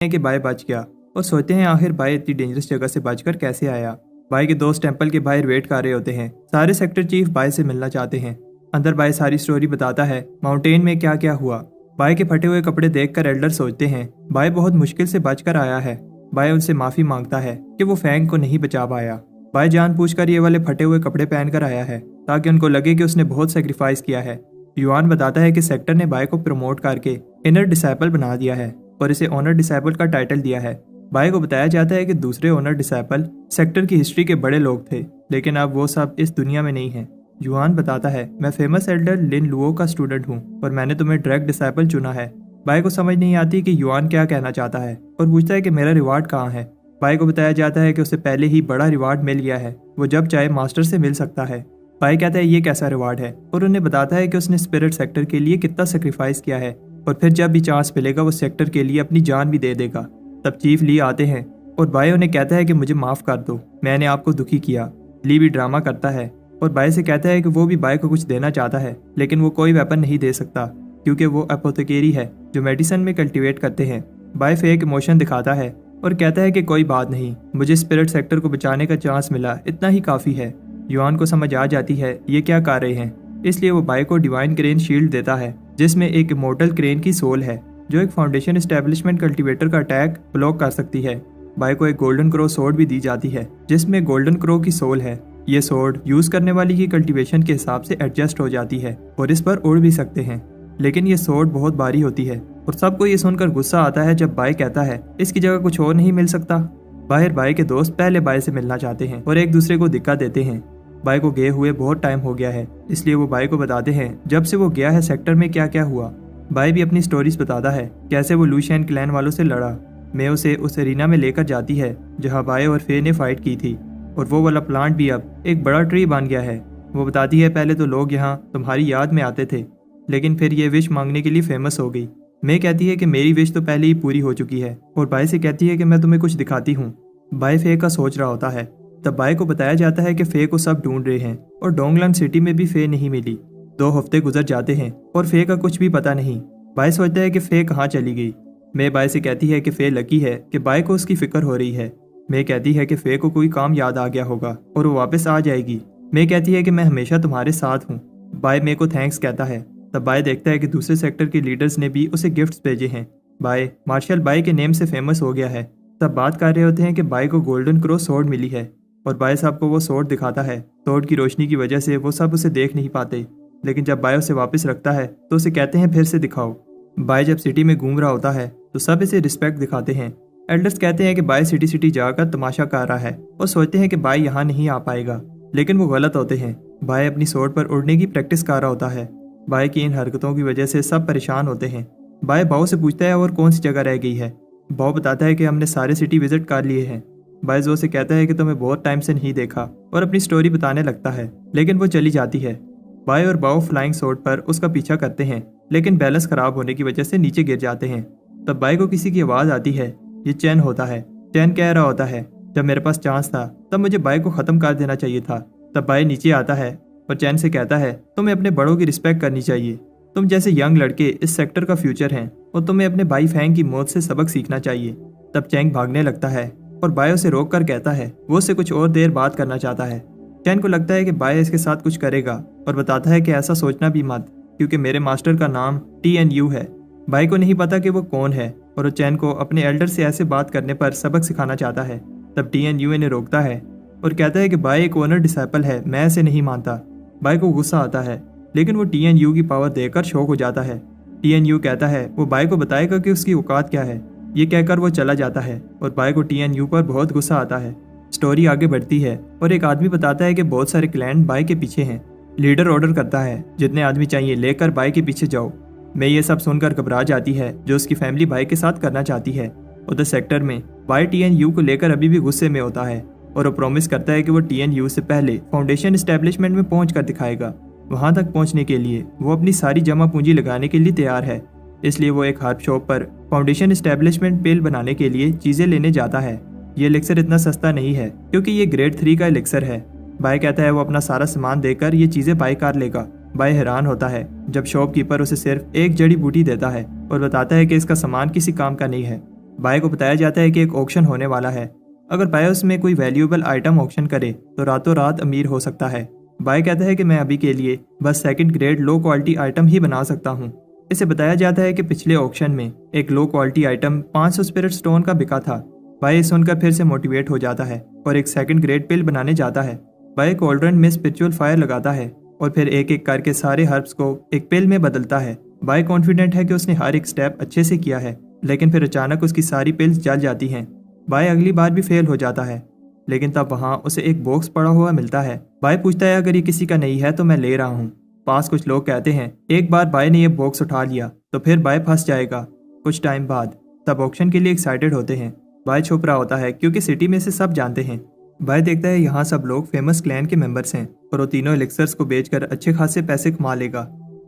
कि बाय बच गया और सोचते हैं आखिर बाय इतनी डेंजरस जगह से बचकर कैसे आया। बाय के दोस्त टेंपल के बाहर वेट कर रहे होते हैं। सारे सेक्टर चीफ बाय से मिलना चाहते हैं। अंदर बाय सारी स्टोरी बताता है, माउंटेन में क्या क्या हुआ। बाय के फटे हुए कपड़े देखकर एल्डर सोचते हैं बाय बहुत मुश्किल से बचकर आया है। बाय उनसे माफी मांगता है कि वो फैंग को नहीं बचा पाया। बाय जानबूझकर ये वाले फटे हुए कपड़े पहनकर आया है ताकि उनको लगे कि उसने बहुत सेक्रीफाइस किया है। युआन बताता है कि सेक्टर ने बाय को प्रमोट करके इनर डिसाइपल बना दिया है और इसे ऑनर डिसाइपल का टाइटल दिया है। बाय को बताया जाता है कि दूसरे ऑनर डिसाइपल सेक्टर की हिस्ट्री के बड़े लोग थे, लेकिन अब वो सब इस दुनिया में नहीं है। युआन बताता है, मैं फेमस एल्डर लिन लुओ का स्टूडेंट हूँ और मैंने तुम्हें डायरेक्ट डिसाइपल चुना है। बाय को समझ नहीं आती कि युआन क्या कहना चाहता है और पूछता है कि मेरा रिवार्ड कहाँ है। बाय को बताया जाता है कि उसे पहले ही बड़ा रिवार्ड मिल गया है, वो जब चाहे मास्टर से मिल सकता है। बाय कहता है ये कैसा रिवार्ड है और उन्हें बताता है कि उसने स्पिरिट सेक्टर के लिए कितना सेक्रीफाइस किया है और फिर जब भी चांस मिलेगा वो सेक्टर के लिए अपनी जान भी दे देगा। तब चीफ ली आते हैं और बाय उन्हें कहता है कि मुझे माफ कर दो, मैंने आपको दुखी किया। ली भी ड्रामा करता है और बाय से कहता है कि वो भी बाय को कुछ देना चाहता है, लेकिन वो कोई वेपन नहीं दे सकता क्योंकि वो एपोथेकेरी है जो मेडिसिन में कल्टीवेट करते हैं। बाय फेक इमोशन दिखाता है और कहता है कि कोई बात नहीं, मुझे स्पिरिट सेक्टर को बचाने का चांस मिला, इतना ही काफी है। युआन को समझ आ जाती है ये क्या कर रहे हैं, इसलिए वो बाय को डिवाइन क्रेन शील्ड देता है जिसमें एक इमोर्टल क्रेन की सोल है जो एक फाउंडेशन एस्टेब्लिशमेंट कल्टीवेटर का अटैक ब्लॉक कर सकती है। बाय को एक गोल्डन क्रो सोर्ड भी दी जाती है जिसमें गोल्डन क्रो की सोल है। ये सोर्ड यूज करने वाली की कल्टीवेशन के हिसाब से एडजस्ट हो जाती है और इस पर उड़ भी सकते हैं, लेकिन ये सोर्ड बहुत भारी होती है और सबको ये सुनकर गुस्सा आता है जब बाय कहता है इसकी जगह कुछ और नहीं मिल सकता। बाहर बाय के दोस्त पहले बाय से मिलना चाहते हैं और एक दूसरे को दिक्कत देते हैं। बाय को गए हुए बहुत टाइम हो गया है, इसलिए वो बाय को बताते हैं जब से वो गया है सेक्टर में क्या क्या हुआ। बाय भी अपनी स्टोरीज बताता है कैसे वो लूशियन क्लैन वालों से लड़ा। मे उसे उस एरिना में लेकर जाती है जहां बाय और फे ने फाइट की थी और वो वाला प्लांट भी अब एक बड़ा ट्री बन गया है। वो बताती है पहले तो लोग यहाँ तुम्हारी याद में आते थे, लेकिन फिर ये विश मांगने के लिए फेमस हो गई। मे कहती है कि मेरी विश तो पहले ही पूरी हो चुकी है और बाय से कहती है कि मैं तुम्हें कुछ दिखाती हूँ। बाय फे का सोच रहा होता है, तब बाय को बताया जाता है कि फे को सब ढूंढ रहे हैं और डोंगलन सिटी में भी फे नहीं मिली। 2 हफ्ते गुजर जाते हैं और फे का कुछ भी पता नहीं। बाय सोचता है कि फे कहाँ चली गई। मे बाय से कहती है कि फे लकी है कि बाय को उसकी फिक्र हो रही है। मे कहती है कि फे को कोई काम याद आ गया होगा और वो वापस आ जाएगी। मे कहती है कि मैं हमेशा तुम्हारे साथ हूँ। बाय मे को थैंक्स कहता है। तब बाय देखता है कि दूसरे सेक्टर के लीडर्स ने भी उसे गिफ्ट्स भेजे हैं। बाय मार्शल बाय के नेम से फेमस हो गया है। तब बात कर रहे होते हैं कि बाय को गोल्डन क्रो सोर्ड मिली है और बाय साहब को वो सोर्ड दिखाता है। सोर्ड की रोशनी की वजह से वो सब उसे देख नहीं पाते, लेकिन जब बाय उसे वापस रखता है तो उसे कहते हैं फिर से दिखाओ। बाय जब सिटी में घूम रहा होता है तो सब इसे रिस्पेक्ट दिखाते हैं। एल्डर्स कहते हैं कि बाय सिटी सिटी जाकर तमाशा कर रहा है और सोचते हैं कि बाय यहाँ नहीं आ पाएगा, लेकिन वो गलत होते हैं। बाय अपनी सोर्ड पर उड़ने की प्रैक्टिस कर रहा होता है। बाय की इन हरकतों की वजह से सब परेशान होते हैं। बाय बाओ से पूछता है और कौन सी जगह रह गई है। बाओ बताता है कि हमने सारे सिटी विजिट कर लिए हैं। बाय जो से कहता है कि तुम्हें बहुत टाइम से नहीं देखा और अपनी स्टोरी बताने लगता है, लेकिन वो चली जाती है। बाय और बाओ फ्लाइंग सोर्ड पर उसका पीछा करते हैं, लेकिन बैलेंस खराब होने की वजह से नीचे गिर जाते हैं। तब बाय को किसी की आवाज़ आती है। ये चैन होता है। चैन कह रहा होता है, जब मेरे पास चांस था तब मुझे बाय को ख़त्म कर देना चाहिए था। तब बाय नीचे आता है और चैन से कहता है, तुम्हें अपने बड़ों की रिस्पेक्ट करनी चाहिए। तुम जैसे यंग लड़के इस सेक्टर का फ्यूचर हैं और तुम्हें अपने भाई फैंग की मौत से सबक सीखना चाहिए। तब चैंग भागने लगता है और बाय उसे रोक कर कहता है वो उससे कुछ और देर बात करना चाहता है। चैन को लगता है कि बाय इसके साथ कुछ करेगा और बताता है कि ऐसा सोचना भी मत, क्योंकि मेरे मास्टर का नाम TNU है। बाय को नहीं पता कि वो कौन है और वो चैन को अपने एल्डर से ऐसे बात करने पर सबक सिखाना चाहता है। तब TNU इन्हें रोकता है और कहता है कि बाय एक ओनर डिसाइपल है, मैं ऐसे नहीं मानता। बाय को गुस्सा आता है, लेकिन वो TNU की पावर देखकर शॉक हो जाता है। TNU कहता है वो बाय को बताएगा कि उसकी औकात क्या है। ये कहकर वो चला जाता है और बाय को TNU पर बहुत गुस्सा आता है। स्टोरी आगे बढ़ती है और एक आदमी बताता है कि बहुत सारे क्लैन बाय के पीछे हैं। लीडर ऑर्डर करता है जितने आदमी चाहिए लेकर बाय के पीछे जाओ। मैं ये सब सुनकर घबरा जाती है जो उसकी फैमिली बाय के साथ करना चाहती है। उधर सेक्टर में बाय TNU को लेकर अभी भी गुस्से में होता है और वो प्रॉमिस करता है कि वो TNU से पहले फाउंडेशन एस्टेब्लिशमेंट में पहुंच कर दिखाएगा। वहां तक पहुंचने के लिए वो अपनी सारी जमा पूंजी लगाने के लिए तैयार है, इसलिए वो एक हर्ब शॉप पर फाउंडेशन एस्टेब्लिशमेंट पेल बनाने के लिए चीजें लेने जाता है। ये एलिक्सर इतना सस्ता नहीं है क्योंकि ये ग्रेड 3 का एलिक्सर है। बाय कहता है वो अपना सारा सामान देकर ये चीजें बाय कर लेगा। बाय हैरान होता है जब शॉपकीपर उसे सिर्फ एक जड़ी बूटी देता है और बताता है कि इसका सामान किसी काम का नहीं है। बाय को बताया जाता है कि एक ऑक्शन होने वाला है। अगर बाय उसमें कोई वैल्यूएबल आइटम ऑक्शन करे तो रातों रात अमीर हो सकता है। बाय कहता है कि मैं अभी के लिए बस second grade low quality item ही बना सकता हूँ। इसे बताया जाता है कि पिछले ऑक्शन में एक लो क्वालिटी आइटम 500 स्पिरिट स्टोन का बिका था। बाय सुनकर फिर से मोटिवेट हो जाता है और एक सेकंड ग्रेड पिल बनाने जाता है। बाय कॉल्ड्रन में स्पिरिचुअल फायर लगाता है और फिर एक एक करके सारे हर्ब्स को एक पिल में बदलता है। बाय कॉन्फिडेंट है कि उसने हर एक स्टेप अच्छे से किया है, लेकिन फिर अचानक उसकी सारी पिल्स जल जाती हैं। बाय अगली बार भी फेल हो जाता है, लेकिन तब वहाँ उसे एक बॉक्स पड़ा हुआ मिलता है। बाय पूछता है अगर ये किसी का नहीं है तो मैं ले रहा हूँ। पास कुछ लोग कहते हैं एक बार बाय ने ये बॉक्स उठा लिया तो फिर बाय फंस जाएगा। कुछ टाइम बाद तब ऑक्शन के लिए एक्साइटेड होते हैं। बाय छुप रहा होता है क्योंकि सिटी में से सब जानते हैं। बाय देखता है यहाँ सब लोग फेमस क्लैन के मेंबर्स हैं और वो तीनों एलिक्सर्स को बेचकर अच्छे खासे पैसे कमा लेगा।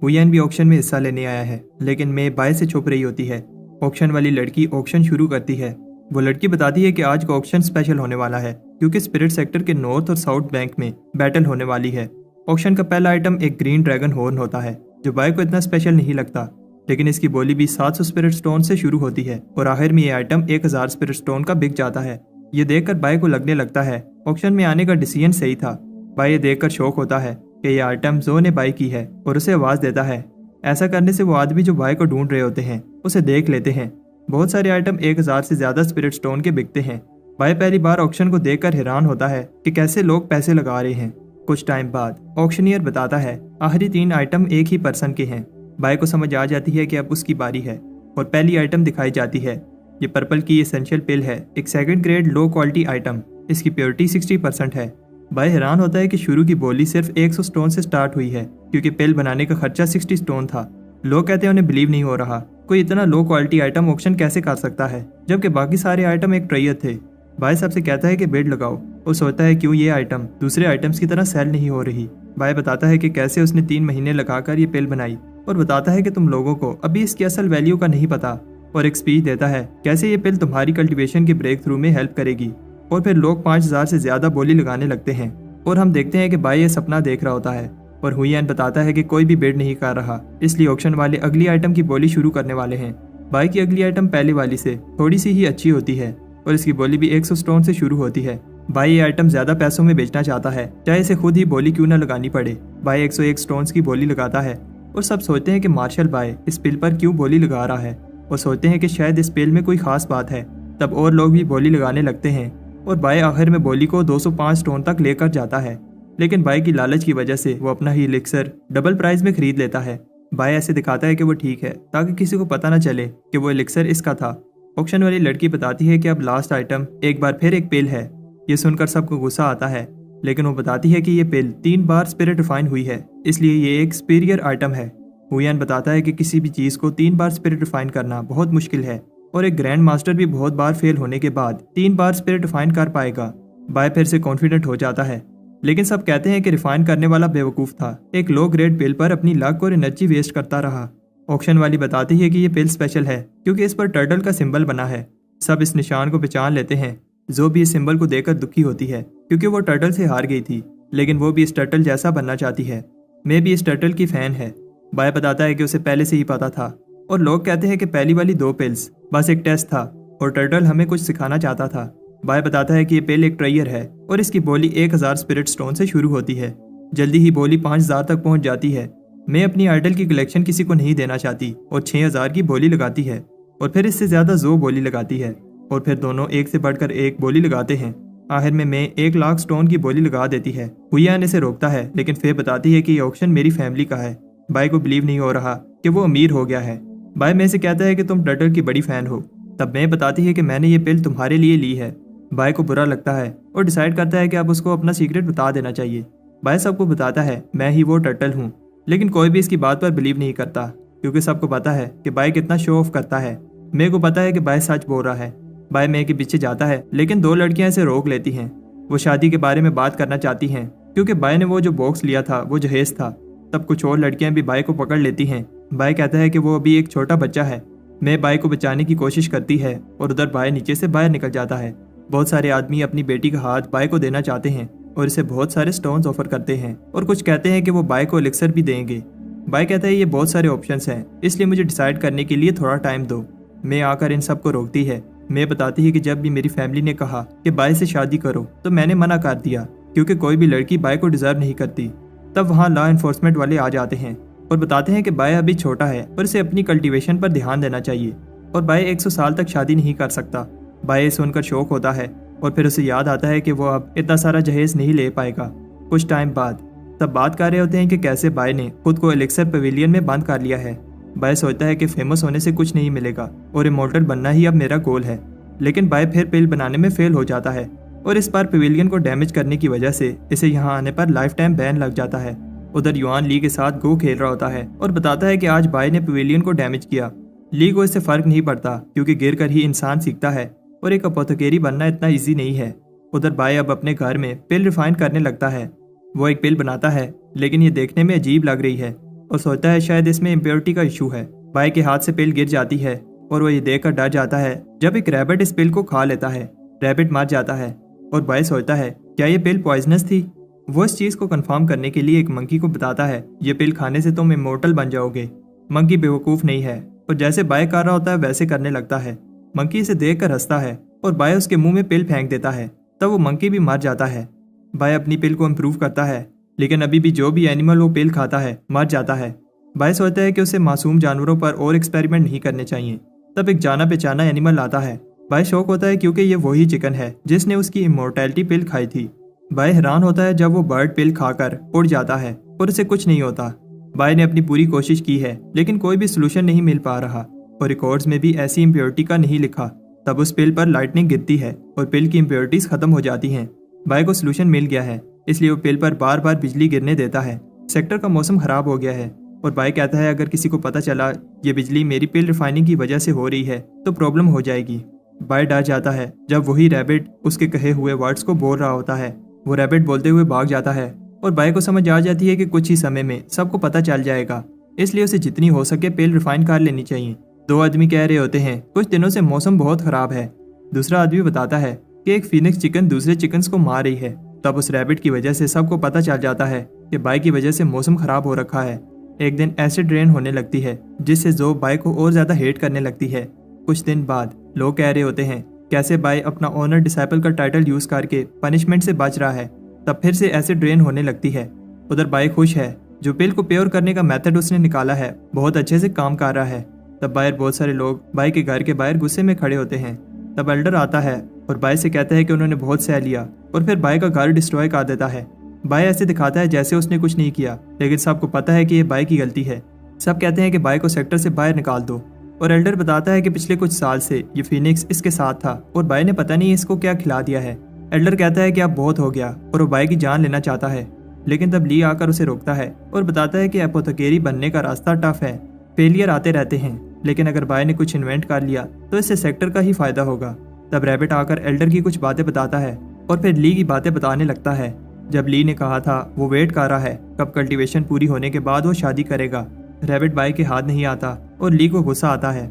हुयन भी ऑक्शन में हिस्सा लेने आया है, लेकिन मे बाय से छुप रही होती है। ऑक्शन वाली लड़की ऑक्शन शुरू करती है। वो लड़की बताती है कि आज का ऑक्शन स्पेशल होने वाला है क्योंकि स्पिरिट सेक्टर के नॉर्थ और साउथ बैंक में बैटल होने वाली है। ऑक्शन का पहला आइटम एक ग्रीन ड्रैगन हॉर्न होता है जो बाय को इतना स्पेशल नहीं लगता, लेकिन इसकी बोली भी 700 स्पिरिट स्टोन से शुरू होती है और आखिर में ये आइटम 1000 स्पिरिट स्टोन का बिक जाता है। ये देखकर बाय को लगने लगता है ऑक्शन में आने का डिसीजन सही था। बाय ये देखकर शौक होता है कि ये आइटम जो ने बाय की है और उसे आवाज देता है। ऐसा करने से वो आदमी जो बाय को ढूंढ रहे होते हैं उसे देख लेते हैं। बहुत सारे आइटम 1000 से ज्यादा स्पिरिट स्टोन के बिकते हैं। बाय पहली बार ऑक्शन को देखकर हैरान होता है कि कैसे लोग पैसे लगा रहे हैं। कुछ टाइम बाद ऑक्शनियर बताता है आखिरी 3 आइटम एक ही पर्सन के हैं। बाय को समझ आ जाती है कि अब उसकी बारी है और पहली आइटम दिखाई जाती है। ये पर्पल की एसेंशियल पिल है, एक second grade low quality item. इसकी प्योरिटी 60% है। बाय हैरान होता है कि शुरू की बोली सिर्फ 100 स्टोन से स्टार्ट हुई है क्योंकि पिल बनाने का खर्चा 60 स्टोन था। लोग कहते हैं उन्हें बिलीव नहीं हो रहा, कोई इतना लो क्वालिटी आइटम ऑक्शन कैसे कर सकता है जबकि बाकी सारे आइटम एक ट्रेयर थे। बाय सबसे कहता है कि बिड लगाओ। वो सोचता है क्यों ये आइटम दूसरे आइटम्स की तरह सेल नहीं हो रही। बाय बताता है कि कैसे उसने 3 महीने लगाकर ये पिल बनाई और बताता है कि तुम लोगों को अभी इसकी असल वैल्यू का नहीं पता, और एक स्पीच देता है कैसे ये पिल तुम्हारी कल्टीवेशन के ब्रेक थ्रू में हेल्प करेगी। और फिर लोग 5000 से ज्यादा बोली लगाने लगते हैं और हम देखते हैं कि बाय ये सपना देख रहा होता है और हुयन बताता है कि कोई भी बिड नहीं कर रहा, इसलिए ऑक्शन वाले अगली आइटम की बोली शुरू करने वाले हैं। बाय की अगली आइटम पहले वाली से थोड़ी सी ही अच्छी होती है और इसकी बोली भी 100 स्टोन से शुरू होती है। बाय ये आइटम ज्यादा पैसों में बेचना चाहता है, चाहे इसे खुद ही बोली क्यों न लगानी पड़े। बाय 101 स्टोन्स की बोली लगाता है और सब सोचते हैं कि मार्शल बाय इस पिल पर क्यों बोली लगा रहा है और सोचते हैं कि शायद इस पिल में कोई खास बात है। तब और लोग भी बोली लगाने लगते हैं और बाय आखिर में बोली को 205 स्टोन तक लेकर जाता है, लेकिन बाय की लालच की वजह से वो अपना ही एलिक्सर डबल प्राइस में खरीद लेता है। बाय ऐसे दिखाता है कि वो ठीक है ताकि किसी को पता न चले कि वो एलिक्सर इसका था। ऑक्शन वाली लड़की बताती है कि अब लास्ट आइटम एक बार फिर एक पिल है। ये सुनकर सबको गुस्सा आता है, लेकिन वो बताती है कि ये पिल 3 बार स्पिरिट रिफाइन हुई है, इसलिए ये एक सुपीरियर आइटम है। हुयन बताता है कि किसी भी चीज को 3 बार स्पिरिट रिफाइन करना बहुत मुश्किल है और एक ग्रैंड मास्टर भी बहुत बार फेल होने के बाद 3 बार स्पिरिट रिफाइन कर पाएगा। बाय फिर से कॉन्फिडेंट हो जाता है, लेकिन सब कहते हैं कि रिफाइन करने वाला बेवकूफ था, एक लो ग्रेड पिल पर अपनी लक और एनर्जी वेस्ट करता रहा। ऑक्शन वाली बताती है कि ये पिल स्पेशल है क्योंकि इस पर टर्टल का सिंबल बना है। सब इस निशान को पहचान लेते हैं। जो भी इस सिंबल को देखकर दुखी होती है क्योंकि वो टर्टल से हार गई थी, लेकिन वो भी इस टर्टल जैसा बनना चाहती है। मैं भी इस टर्टल की फैन है। बाय बताता है कि उसे पहले से ही पता था और लोग कहते हैं कि पहली वाली 2 पिल्स बस एक टेस्ट था और टर्टल हमें कुछ सिखाना चाहता था। बाय बताता है कि ये पिल एक ट्रेयर है और इसकी बोली 1000 स्पिरिट स्टोन से शुरू होती है। जल्दी ही बोली 5000 तक पहुंच जाती है। मैं अपनी आइडल की कलेक्शन किसी को नहीं देना चाहती और 6000 की बोली लगाती है और फिर इससे ज्यादा जो बोली लगाती है और फिर दोनों एक से बढ़कर एक बोली लगाते हैं। आखिर में मैं 1 लाख स्टोन की बोली लगा देती है। हुयन इसे रोकता है, लेकिन फिर बताती है कि ये ऑक्शन मेरी फैमिली का है। बाय को बिलीव नहीं हो रहा कि वो अमीर हो गया है। बाय में से कहता है कि तुम टर्टल की बड़ी फैन हो। तब मैं बताती है कि मैंने ये पिल तुम्हारे लिए ली है। बाय को बुरा लगता है और डिसाइड करता है कि अब उसको अपना सीक्रेट बता देना चाहिए। बाय सबको बताता है मैं ही वो टर्टल हूँ, लेकिन कोई भी इसकी बात पर बिलीव नहीं करता क्योंकि सबको पता है कि बाय कितना शो ऑफ करता है। मे को पता है कि बाय सच बोल रहा है। बाय मे के पीछे जाता है, लेकिन 2 लड़कियां इसे रोक लेती हैं। वो शादी के बारे में बात करना चाहती हैं क्योंकि बाय ने वो जो बॉक्स लिया था वो जहेज था। तब कुछ और लड़कियां भी बाय को पकड़ लेती हैं। बाय कहता है कि वो अभी एक छोटा बच्चा है। मे बाय को बचाने की कोशिश करती है और उधर बाय नीचे से बाहर निकल जाता है। बहुत सारे आदमी अपनी बेटी का हाथ बाय को देना चाहते हैं और इसे बहुत सारे स्टोन्स ऑफर करते हैं और कुछ कहते हैं कि वो बाय को एलिक्सर भी देंगे। बाय कहता है ये बहुत सारे ऑप्शंस हैं, इसलिए मुझे डिसाइड करने के लिए थोड़ा टाइम दो। मे आकर इन सबको रोकती है। मैं बताती है कि जब भी मेरी फैमिली ने कहा कि बाय से शादी करो तो मैंने मना कर दिया, क्योंकि कोई भी लड़की बाय को डिजर्व नहीं करती। तब वहाँ लॉ एनफोर्समेंट वाले आ जाते हैं और बताते हैं कि बाय अभी छोटा है और इसे अपनी कल्टीवेशन पर ध्यान देना चाहिए और बाय 100 साल तक शादी नहीं कर सकता। बाय सुनकर शौक होता है और फिर उसे याद आता है कि वो अब इतना सारा जहेज नहीं ले पाएगा। कुछ टाइम बाद तब बात कर रहे होते हैं कि कैसे बाय ने खुद को एलेक्सर पवेलियन में बंद कर लिया है। बाय सोचता है कि फेमस होने से कुछ नहीं मिलेगा और इमोर्टल बनना ही अब मेरा गोल है, लेकिन बाय फिर पिल बनाने में फेल हो जाता है और इस बार पवेलियन को डैमेज करने की वजह से इसे यहाँ आने पर लाइफ टाइम बैन लग जाता है। उधर युआन ली के साथ गो खेल रहा होता है और बताता है कि आज बाय ने पवेलियन को डैमेज किया। ली को इससे फर्क नहीं पड़ता, क्योंकि गिर कर ही इंसान सीखता है और एक अपोथेकेरी बनना इतना ईजी नहीं है। उधर बाय अब अपने घर में पिल रिफाइन करने लगता है। वो एक पिल बनाता है, लेकिन ये देखने में अजीब लग रही है और सोचता है शायद इसमें इम्प्योरिटी का इशू है। बाय के हाथ से पिल गिर जाती है और वो ये देखकर डर जाता है जब एक रैबिट इस पिल को खा लेता है। रैबिट मर जाता है और बाय सोचता है क्या ये पिल पॉइजनस थी। वो इस चीज को कंफर्म करने के लिए एक मंकी को बताता है ये पिल खाने से तुम इमोर्टल बन जाओगे। मंकी बेवकूफ नहीं है और जैसे बाय कर रहा होता है वैसे करने लगता है। मंकी इसे देखकर हंसता है और बाय उसके मुंह में पिल फेंक देता है। तब वो मंकी भी मर जाता है। बाय अपनी पिल को इम्प्रूव करता है, लेकिन अभी भी जो भी एनिमल वो पिल खाता है मर जाता है। बाय सोचता है कि उसे मासूम जानवरों पर और एक्सपेरिमेंट नहीं करने चाहिए। तब एक जाना पहचाना एनिमल आता है। बाय शौक होता है क्योंकि ये वही चिकन है जिसने उसकी इमोर्टैलिटी पिल खाई थी। बाय हैरान होता है जब वो बर्ड पिल खाकर उड़ जाता है और उसे कुछ नहीं होता। बाय ने अपनी पूरी कोशिश की है, लेकिन कोई भी सोल्यूशन नहीं मिल पा रहा और रिकॉर्ड्स में भी ऐसी इम्प्योरिटी का नहीं लिखा। तब उस पिल पर लाइटनिंग गिरती है और पिल की इम्प्योरिटीज खत्म हो जाती हैं। बाय को सोल्यूशन मिल गया है, इसलिए वो पिल पर बार बार बिजली गिरने देता है। सेक्टर का मौसम खराब हो गया है और बाय कहता है अगर किसी को पता चला ये बिजली मेरी पिल रिफाइनिंग की वजह से हो रही है तो प्रॉब्लम हो जाएगी। बाय डर जाता है जब वही रैबिट उसके कहे हुए वर्ड्स को बोल रहा होता है। वो रैबिट बोलते हुए भाग जाता है और बाय को समझ आ जाती है कि कुछ ही समय में सबको पता चल जाएगा, इसलिए उसे जितनी हो सके पिल रिफाइन कर लेनी चाहिए। दो आदमी कह रहे होते हैं कुछ दिनों से मौसम बहुत खराब है। दूसरा आदमी बताता है कि एक फीनिक्स चिकन दूसरे चिकन्स को मार रही है। तब उस रैबिट की वजह से सबको पता चल जाता है कि बाय की वजह से मौसम खराब हो रखा है। एक दिन एसिड रेन होने लगती है जिससे जो बाय को और ज्यादा हेट करने लगती है। कुछ दिन बाद लोग कह रहे होते हैं कैसे बाय अपना ऑनर डिसाइपल का टाइटल यूज करके पनिशमेंट से बच रहा है। तब फिर से एसिड रेन होने लगती है। उधर बाय खुश है, जो पिल को प्योर करने का मेथड उसने निकाला है बहुत अच्छे से काम कर रहा है। तब बाहर बहुत सारे लोग बाय के घर के बाहर गुस्से में खड़े होते हैं। तब एल्डर आता है और बाय से कहता है कि उन्होंने बहुत सह लिया और फिर बाय का घर डिस्ट्रॉय कर देता है। बाय ऐसे दिखाता है जैसे उसने कुछ नहीं किया, लेकिन सबको पता है कि ये बाय की गलती है। सब कहते हैं कि बाय को सेक्टर से बाहर निकाल दो और एल्डर बताता है कि पिछले कुछ साल से ये फिनिक्स इसके साथ था और बाय ने पता नहीं इसको क्या खिला दिया है। एल्डर कहता है कि अब बहुत हो गया और वो बाय की जान लेना चाहता है, लेकिन तब ली आकर उसे रोकता है और बताता है कि एपोथेकेरी बनने का रास्ता टफ है, फेलियर आते रहते हैं, लेकिन अगर बाय ने कुछ इन्वेंट कर लिया तो इससे सेक्टर का ही फायदा होगा। तब रैबिट आकर एल्डर की कुछ बातें बताता है और फिर ली की बातें बताने लगता है। जब ली ने कहा था वो वेट कर रहा है कब कल्टीवेशन पूरी होने के बाद वो शादी करेगा। रैबिट बाय के हाथ नहीं आता और ली को गुस्सा आता है।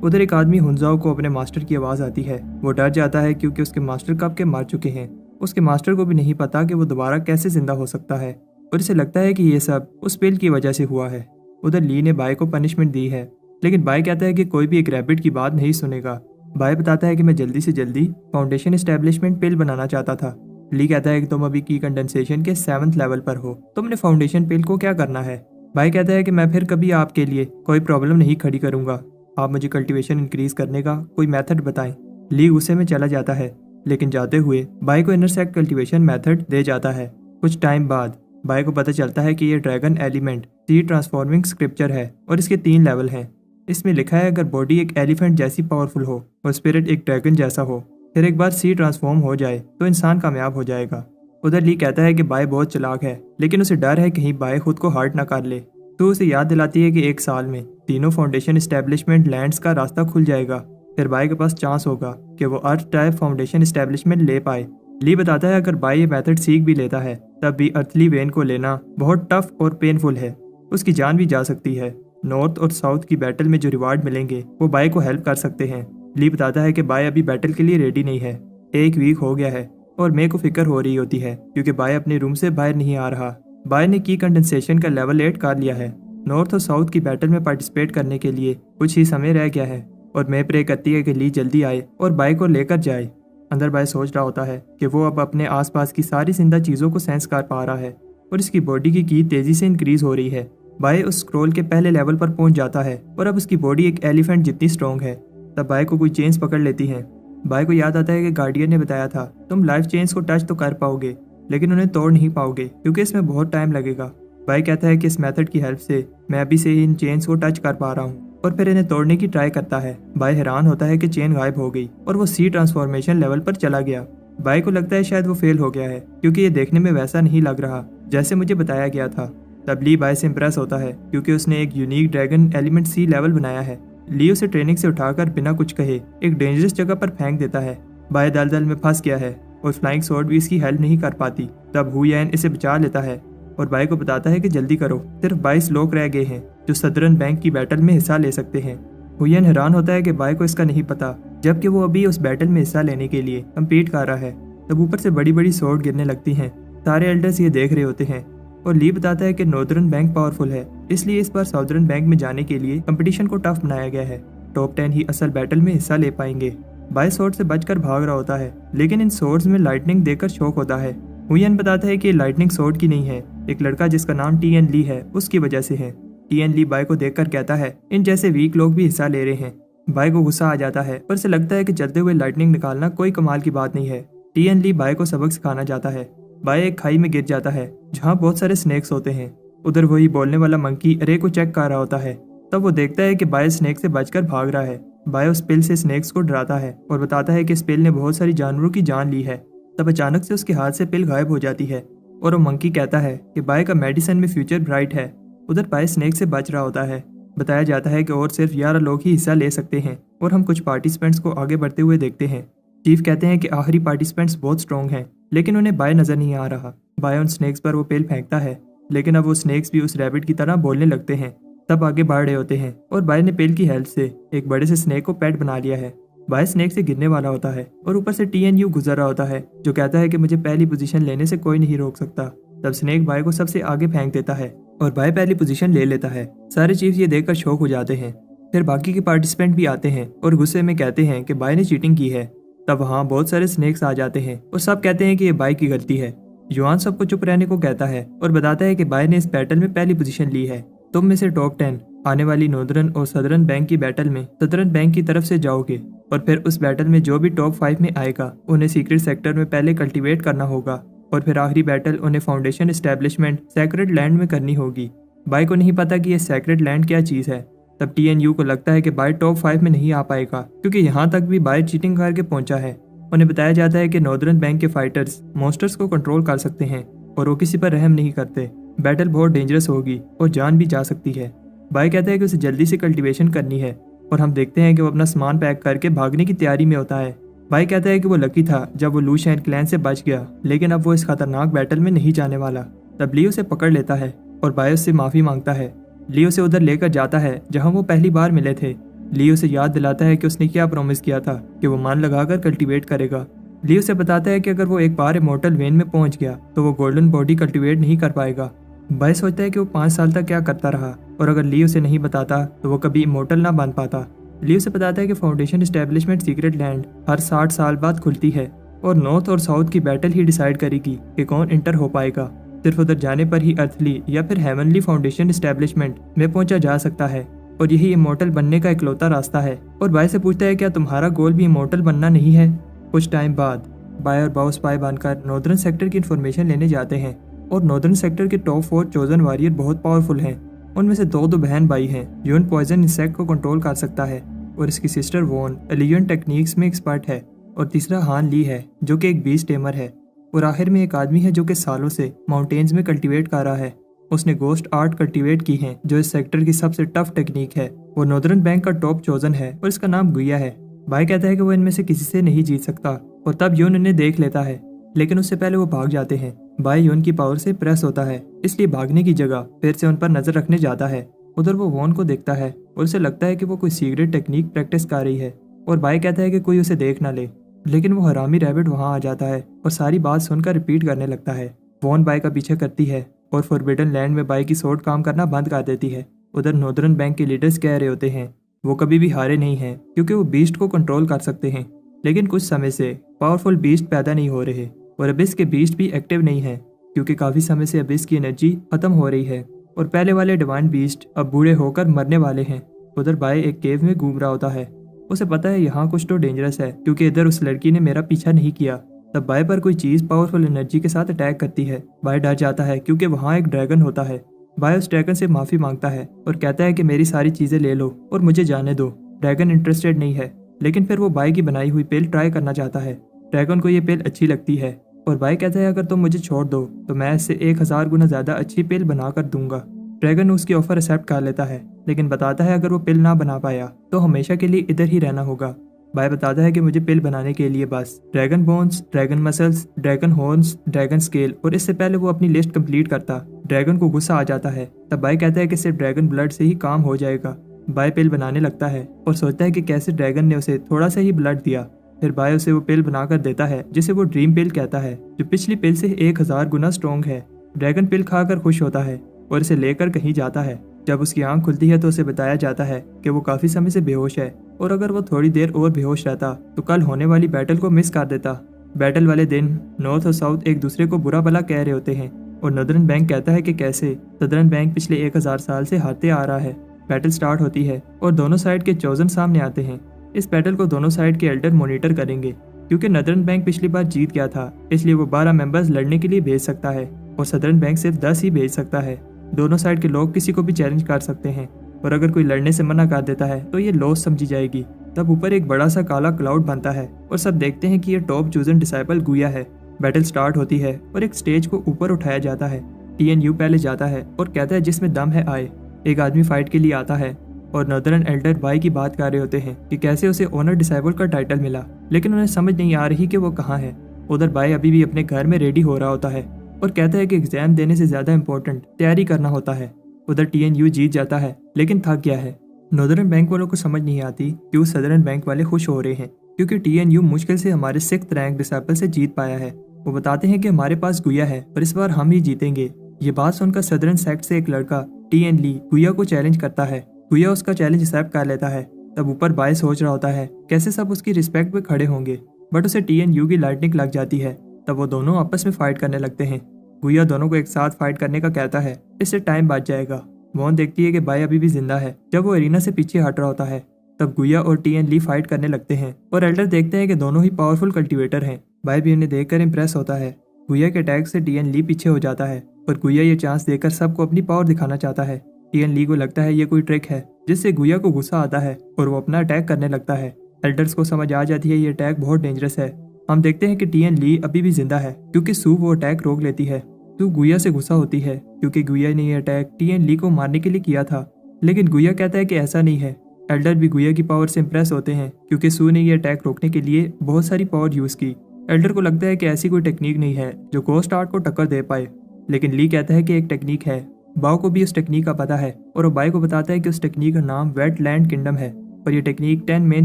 उधर एक आदमी हुंजाओ को अपने मास्टर की आवाज़ आती है। वो डर जाता है क्योंकि उसके मास्टर कब के मार चुके हैं। उसके मास्टर को भी नहीं पता कि वो दोबारा कैसे जिंदा हो सकता है और इसे लगता है कि ये सब उस पिल की वजह से हुआ है। उधर ली ने बाय को पनिशमेंट दी है, लेकिन बाय कहता है कि कोई भी एक रैबिट की बात नहीं सुनेगा। बाय बताता है कि मैं जल्दी से जल्दी फाउंडेशन एस्टेब्लिशमेंट पिल बनाना चाहता था। ली कहता है कि तुम अभी की कंडेंसेशन के 7th लेवल पर हो, तुमने फाउंडेशन पिल को क्या करना है। बाय कहता है कि मैं फिर कभी आपके लिए कोई प्रॉब्लम नहीं खड़ी करूंगा, आप मुझे कल्टीवेशन इंक्रीज करने का कोई मेथड बताएं। ली गुस्से में चला जाता है, लेकिन जाते हुए बाय को इंटरसेक्ट कल्टीवेशन मेथड दे जाता है। कुछ टाइम बाद बाय को पता चलता है कि ये dragon element seed transforming scripture है और इसके 3 लेवल हैं। इसमें लिखा है अगर बॉडी एक एलिफेंट जैसी पावरफुल हो और स्पिरिट एक ड्रैगन जैसा हो, फिर एक बार सीड ट्रांसफॉर्म हो जाए तो इंसान कामयाब हो जाएगा। उधर ली कहता है कि बाय बहुत चालाक है, लेकिन उसे डर है कहीं बाय खुद को हर्ट ना कर ले। तो उसे याद दिलाती है कि 1 साल में तीनों फाउंडेशन एस्टेब्लिशमेंट लैंड्स का रास्ता खुल जाएगा, फिर बाय के पास चांस होगा कि वो अर्थ टाइप फाउंडेशन एस्टेब्लिशमेंट ले पाए। ली बताता है अगर बाय ये मेथड सीख भी लेता है तब भी अर्थली वेन को लेना बहुत टफ और पेनफुल है, उसकी जान भी जा सकती है। नॉर्थ और साउथ की बैटल में जो रिवार्ड मिलेंगे वो बाय को हेल्प कर सकते हैं। ली बताता है कि बाय अभी बैटल के लिए रेडी नहीं है। 1 वीक हो गया है और मे को फिक्र हो रही होती है क्योंकि बाय अपने रूम से बाहर नहीं आ रहा। बाय ने की कंडेंसेशन का लेवल 8 कर लिया है। नॉर्थ और साउथ की बैटल में पार्टिसिपेट करने के लिए कुछ ही समय रह गया है। और मैं प्रे करती है कि ली जल्दी आए और बाई को लेकर जाए। अंदर बाई सोच रहा होता है कि वो अब अपने आसपास की सारी जिंदा चीज़ों को सेंस कर पा रहा है और इसकी बॉडी की कीट तेज़ी से इंक्रीज हो रही है। बाई उस स्क्रॉल के पहले लेवल पर पहुंच जाता है और अब उसकी बॉडी एक एलिफेंट जितनी स्ट्रॉन्ग है। तब बाई को कोई चेन्स पकड़ लेती हैं। बाई को याद आता है कि गार्डियन ने बताया था तुम लाइफ चेन्स को टच तो कर पाओगे लेकिन उन्हें तोड़ नहीं पाओगे क्योंकि इसमें बहुत टाइम लगेगा। बाई कहता है कि इस मेथड की हेल्प से मैं अभी से ही इन चेन्स को टच कर पा रहा हूँ और फिर इन्हें तोड़ने की ट्राई करता है। बाई हैरान होता है कि चेन गायब हो गई और वो सी ट्रांसफॉर्मेशन लेवल पर चला गया। बाई को लगता है शायद वो फेल हो गया है क्योंकि ये देखने में वैसा नहीं लग रहा जैसे मुझे बताया गया था। तब ली बाई से इम्प्रेस होता है क्योंकि उसने एक यूनिक ड्रैगन एलिमेंट सी लेवल बनाया है। ली उसे ट्रेनिंग से उठाकर बिना कुछ कहे एक डेंजरस जगह पर फेंक देता है। बाई दलदल में फंस गया है और फ्लाइंग स्वॉर्ड भी इसकी हेल्प नहीं कर पाती। तब हुयन इसे बचा लेता है और बाई को बताता है कि जल्दी करो, सिर्फ 22 लोग रह गए हैं जो सदरन बैंक की बैटल में हिस्सा ले सकते हैं। हुयन हैरान होता है कि बाई को इसका नहीं पता जबकि वो अभी उस बैटल में हिस्सा लेने के लिए कम्पीट कर रहा है। तब ऊपर से बड़ी बड़ी स्वॉर्ड गिरने लगती हैं। सारे एल्डर्स ये देख रहे होते हैं और ली बताता है कि नॉर्दर्न बैंक पावरफुल है इसलिए इस बार साउदर्न बैंक में जाने के लिए कंपटीशन को टफ बनाया गया है। टॉप 10 ही असल बैटल में हिस्सा ले पाएंगे। बाई स्वॉर्ड से बचकर भाग रहा होता है लेकिन इन स्वॉर्ड्स में लाइटनिंग देखकर शॉक होता है। हुयन बताता है कि ये लाइटनिंग स्वॉर्ड की नहीं है, एक लड़का जिसका नाम टीएन ली है उसकी वजह से है। टीएन ली बाई को देखकर कहता है इन जैसे वीक लोग भी हिस्सा ले रहे हैं। बाई को गुस्सा आ जाता है पर उसे लगता है कि चलते हुए लाइटनिंग निकालना कोई कमाल की बात नहीं है। टीएन ली बाई को सबक सिखाना चाहता है। बाई एक खाई में गिर जाता है जहाँ बहुत सारे स्नेक्स होते हैं। उधर वही बोलने वाला मंकी रे को चेक कर रहा होता है। तब वो देखता है कि बाई स्नेक से बचकर भाग रहा है। बाई उस पिल से स्नेक्स को डराता है और बताता है कि इस पिल ने बहुत सारी जानवरों की जान ली है। तब अचानक से उसके हाथ से पिल गायब हो जाती है और वो मंकी कहता है कि बाई का मेडिसिन में फ्यूचर ब्राइट है। उधर बाई स्नेक से बच रहा होता है। बताया जाता है कि और सिर्फ 11 लोग ही हिस्सा ले सकते हैं और हम कुछ पार्टिसिपेंट्स को आगे बढ़ते हुए देखते हैं। चीफ कहते हैं कि आखिरी पार्टिसिपेंट्स बहुत स्ट्रॉन्ग हैं लेकिन उन्हें बाई नजर नहीं आ रहा। बाई उन स्नेक्स पर वो पिल फेंकता है लेकिन अब वो स्नेक्स भी उस रैबिट की तरह बोलने लगते हैं। तब आगे बढ़ रहे होते हैं और बाई ने पिल की हेल्प से एक बड़े से स्नेक को पेट बना लिया है। बाई स्नेक से गिरने वाला होता है और ऊपर से टीएनयू गुजर रहा होता है जो कहता है कि मुझे पहली पोजीशन लेने से कोई नहीं रोक सकता। तब स्नेक बाई को सबसे आगे फेंक देता है और बाई पहली पोजीशन ले लेता है। सारे चीफ ये देखकर शॉक हो जाते हैं। फिर बाकी के पार्टिसिपेंट भी आते हैं और गुस्से में कहते हैं कि बाई ने चीटिंग की है। तब वहाँ बहुत सारे स्नेक्स आ जाते हैं और सब कहते हैं कि ये बाई की गलती है। युआन सबको चुप रहने को कहता है और बताता है कि बाई ने इस बैटल में पहली पोजीशन ली है। तुम में से टॉप 10 आने वाली नॉर्दर्न और सदर्न बैंक की बैटल में सदर्न बैंक की तरफ से जाओगे और फिर उस बैटल में जो भी टॉप 5 में आएगा उन्हें सीक्रेट सेक्टर में पहले कल्टीवेट करना होगा और फिर आखिरी बैटल उन्हें फाउंडेशन एस्टेब्लिशमेंट सैक्रेड लैंड में करनी होगी। बाई को नहीं पता कि यह सैक्रेड लैंड क्या चीज़ है। तब टीएनयू को लगता है कि बाई टॉप 5 में नहीं आ पाएगा क्योंकि यहाँ तक भी बाई चीटिंग करके पहुंचा है। उन्हें बताया जाता है कि नॉर्दर्न बैंक के फाइटर्स मॉन्स्टर्स को कंट्रोल कर सकते हैं और वो किसी पर रहम नहीं करते। बैटल बहुत डेंजरस होगी और जान भी जा सकती है। बाई कहता है कि उसे जल्दी से कल्टीवेशन करनी है और हम देखते हैं कि वो अपना सामान पैक करके भागने की तैयारी में होता है। बाई कहता है कि वो लकी था जब वो लूशैन क्लैन से बच गया लेकिन अब वो इस खतरनाक बैटल में नहीं जाने वाला। तब ली उसे पकड़ लेता है और बाई उससे माफ़ी मांगता है। ली उसे उधर लेकर जाता है जहाँ वो पहली बार मिले थे। ली उसे याद दिलाता है कि उसने क्या प्रॉमिस किया था कि वो मान लगाकर कल्टीवेट करेगा। ली उसे बताता है कि अगर वो एक बार इमोर्टल वेन में पहुंच गया तो वो गोल्डन बॉडी कल्टीवेट नहीं कर पाएगा। बाई सोचता है कि वो 5 साल तक क्या करता रहा और अगर ली उसे नहीं बताता तो वो कभी इमोर्टल ना बन पाता। ली उसे बताता है कि फाउंडेशन एस्टेब्लिशमेंट सीक्रेट लैंड हर 60 साल बाद खुलती है और नॉर्थ और साउथ की बैटल ही डिसाइड करेगी कि कौन इंटर हो पाएगा। सिर्फ उधर जाने पर ही अर्थली या फिर हेवनली फाउंडेशन एस्टेब्लिशमेंट में पहुंचा जा सकता है और यही इमोर्टल बनने का इकलौता रास्ता है। और बाई से पूछता है क्या तुम्हारा गोल भी इमोर्टल बनना नहीं है। कुछ टाइम बाद बाई और बाओ स्पाई बनकर नॉर्दर्न सेक्टर की इन्फॉर्मेशन लेने जाते हैं और नॉर्दर्न सेक्टर के टॉप 4 चोजन वॉरियर बहुत पावरफुल हैं। उनमें से दो बहन भाई हैं। यून पॉइजन इंसेक्ट को कंट्रोल कर सकता है और इसकी सिस्टर वॉन एलियन टेक्निक्स में एक्सपर्ट है और तीसरा हान ली है जो कि एक बीस्ट टेमर है और आखिर में एक आदमी है जो कि सालों से माउंटेन्स में कल्टीवेट कर रहा है। उसने गोस्ट आर्ट कल्टीवेट की है जो इस सेक्टर की सबसे टफ टेक्निक है। वो नॉर्दर्न बैंक का टॉप चोजन है और इसका नाम गुया है। बाई कहता है कि वो इनमें से किसी से नहीं जीत सकता और तब यून इन्हें देख लेता है लेकिन उससे पहले वो भाग जाते हैं। बाई यून की पावर से प्रेस होता है इसलिए भागने की जगह फिर से उन पर नजर रखने जाता है। उधर वो वॉन को देखता है और उसे लगता है कि वो कोई सीक्रेट टेक्निक प्रैक्टिस कर रही है और बाई कहता है कि कोई उसे देख ना ले लेकिन वो हरामी रैबिट वहां आ जाता है और सारी बात सुनकर रिपीट करने लगता है। वॉन बाई का पीछे करती है और फॉरबिडन लैंड में बाई की सोर्ड काम करना बंद कर देती है। उधर नॉर्दर्न बैंक के लीडर्स कह रहे होते हैं वो कभी भी हारे नहीं हैं क्योंकि वो बीस्ट को कंट्रोल कर सकते हैं। लेकिन कुछ समय से पावरफुल बीस्ट पैदा नहीं हो रहे और अबिस के बीस्ट भी एक्टिव नहीं है क्योंकि काफ़ी समय से अबिस की एनर्जी खत्म हो रही है और पहले वाले डिवाइन बीस्ट अब बूढ़े होकर मरने वाले हैं। उधर बाय एक केव में घूम रहा होता है। उसे पता है यहाँ कुछ तो डेंजरस है क्योंकि इधर उस लड़की ने मेरा पीछा नहीं किया। तब बाय पर कोई चीज़ पावरफुल एनर्जी के साथ अटैक करती है। बाय डर जाता है क्योंकि वहाँ एक ड्रैगन होता है। बाय उस ड्रैगन से माफ़ी मांगता है और कहता है कि मेरी सारी चीज़ें ले लो और मुझे जाने दो। ड्रैगन इंटरेस्टेड नहीं है, लेकिन फिर वो बाय की बनाई हुई पिल ट्राई करना चाहता है। ड्रैगन को ये पिल अच्छी लगती है और बाय कहता है अगर तुम मुझे छोड़ दो तो मैं इससे 1000 गुना ज़्यादा अच्छी पिल बना कर दूंगा। ड्रैगन उसकी ऑफर एक्सेप्ट कर लेता है, लेकिन बताता है अगर वो पिल ना बना पाया तो हमेशा के लिए इधर ही रहना होगा। बाय बताता है कि मुझे पिल बनाने के लिए बस dragon bones, dragon muscles, dragon horns, dragon scale और इससे पहले वो अपनी लिस्ट कंप्लीट करता। ड्रैगन को गुस्सा आ जाता है। तब बाय कहता है कि सिर्फ ड्रैगन ब्लड से ही काम हो जाएगा। बाय पिल बनाने लगता है और सोचता है कि कैसे ड्रैगन ने उसे थोड़ा सा ही ब्लड दिया। फिर बाय उसे वो पिल बनाकर देता है जिसे वो ड्रीम पिल कहता है, जो पिछली पिल से 1000 गुना स्ट्रॉन्ग है। ड्रैगन पिल खाकर खुश होता है और इसे लेकर कहीं जाता है। जब उसकी आंख खुलती है तो उसे बताया जाता है कि वो काफी समय से बेहोश है और अगर वो थोड़ी देर और बेहोश रहता तो कल होने वाली बैटल को मिस कर देता। बैटल वाले दिन नॉर्थ और साउथ एक दूसरे को बुरा भला कह रहे होते हैं और नदरन बैंक कहता है कि कैसे सदरन बैंक पिछले 1000 साल से हारते आ रहा है। बैटल स्टार्ट होती है और दोनों साइड के चोजन सामने आते हैं। इस बैटल को दोनों साइड के एल्डर मॉनिटर करेंगे क्योंकि नदरन बैंक पिछली बार जीत गया था, इसलिए वो 12 मेंबर्स लड़ने के लिए भेज सकता है और सदरन बैंक सिर्फ 10 ही भेज सकता है। दोनों साइड के लोग किसी को भी चैलेंज कर सकते हैं और अगर कोई लड़ने से मना कर देता है तो ये लॉस समझी जाएगी। तब ऊपर एक बड़ा सा काला क्लाउड बनता है और सब देखते हैं कि ये टॉप चूजन डिसाइपल गुया है। बैटल स्टार्ट होती है और एक स्टेज को ऊपर उठाया जाता है। TNU पहले जाता है और कहता है जिसमें दम है आए। एक आदमी फाइट के लिए आता है और नॉर्दर्न एल्डर बाय की बात कर रहे होते हैं कि कैसे उसे ओनर डिसाइबल का टाइटल मिला, लेकिन उन्हें समझ नहीं आ रही कि वो कहाँ है। उधर बाय अभी भी अपने घर में रेडी हो रहा होता है और कहता है कि एग्जाम देने से ज्यादा इम्पोर्टेंट तैयारी करना होता है। उधर TNU जीत जाता है लेकिन थक गया है। नॉर्दर्न बैंक वालों को समझ नहीं आती कि उस सदर्न बैंक वाले खुश हो रहे हैं क्योंकि TNU मुश्किल से हमारे 6th रैंक डिसाइपल से जीत पाया है। वो बताते हैं कि हमारे पास गुया है और इस बार हम ही जीतेंगे। ये बात सुनकर सदर्न सेक्ट से एक लड़का TN ली गुया को चैलेंज करता है। गुया उसका चैलेंज एक्सेप्ट कर लेता है। तब ऊपर बाय सोच रहा होता है कैसे सब उसकी रिस्पेक्ट पे खड़े होंगे, बट उसे TNU की लाइटनिंग लग जाती है। तब वो दोनों आपस में फाइट करने लगते हैं। गुया दोनों को एक साथ फाइट करने का कहता है, इससे टाइम बच जाएगा। वॉन देखती है कि बाय अभी भी जिंदा है। जब वो एरिना से पीछे हट रहा होता है तब गुया और TN ली फाइट करने लगते हैं और एल्डर देखते हैं कि दोनों ही पावरफुल कल्टीवेटर हैं। बाय भी उन्हें देखकर इंप्रेस होता है। गुया के अटैक से TN ली पीछे हो जाता है और गुया ये चांस देकर सबको अपनी पावर दिखाना चाहता है। TN ली को लगता है ये कोई ट्रिक है जिससे गुया को गुस्सा आता है और वो अपना अटैक करने लगता है। एल्डर्स को समझ आ जाती है ये अटैक बहुत डेंजरस है। हम देखते हैं कि TN ली अभी भी जिंदा है क्योंकि सू वो अटैक रोक लेती है। सू गुया से गुस्सा होती है क्योंकि गुया ने ये अटैक TN ली को मारने के लिए किया था, लेकिन गुया कहता है कि ऐसा नहीं है। एल्डर भी गुया की पावर से इंप्रेस होते हैं क्योंकि सू ने ये अटैक रोकने के लिए बहुत सारी पावर यूज की। एल्डर को लगता है कि ऐसी कोई टेक्निक नहीं है जो गोस्ट आर्ट को टक्कर दे पाए, लेकिन ली कहता है कि एक टेक्निक है। बाओ को भी उस टेक्निक का पता है और वो बाय को बताता है कि उस टेक्निक का नाम वेटलैंड किंगडम है और ये टेक्निक 10 मेन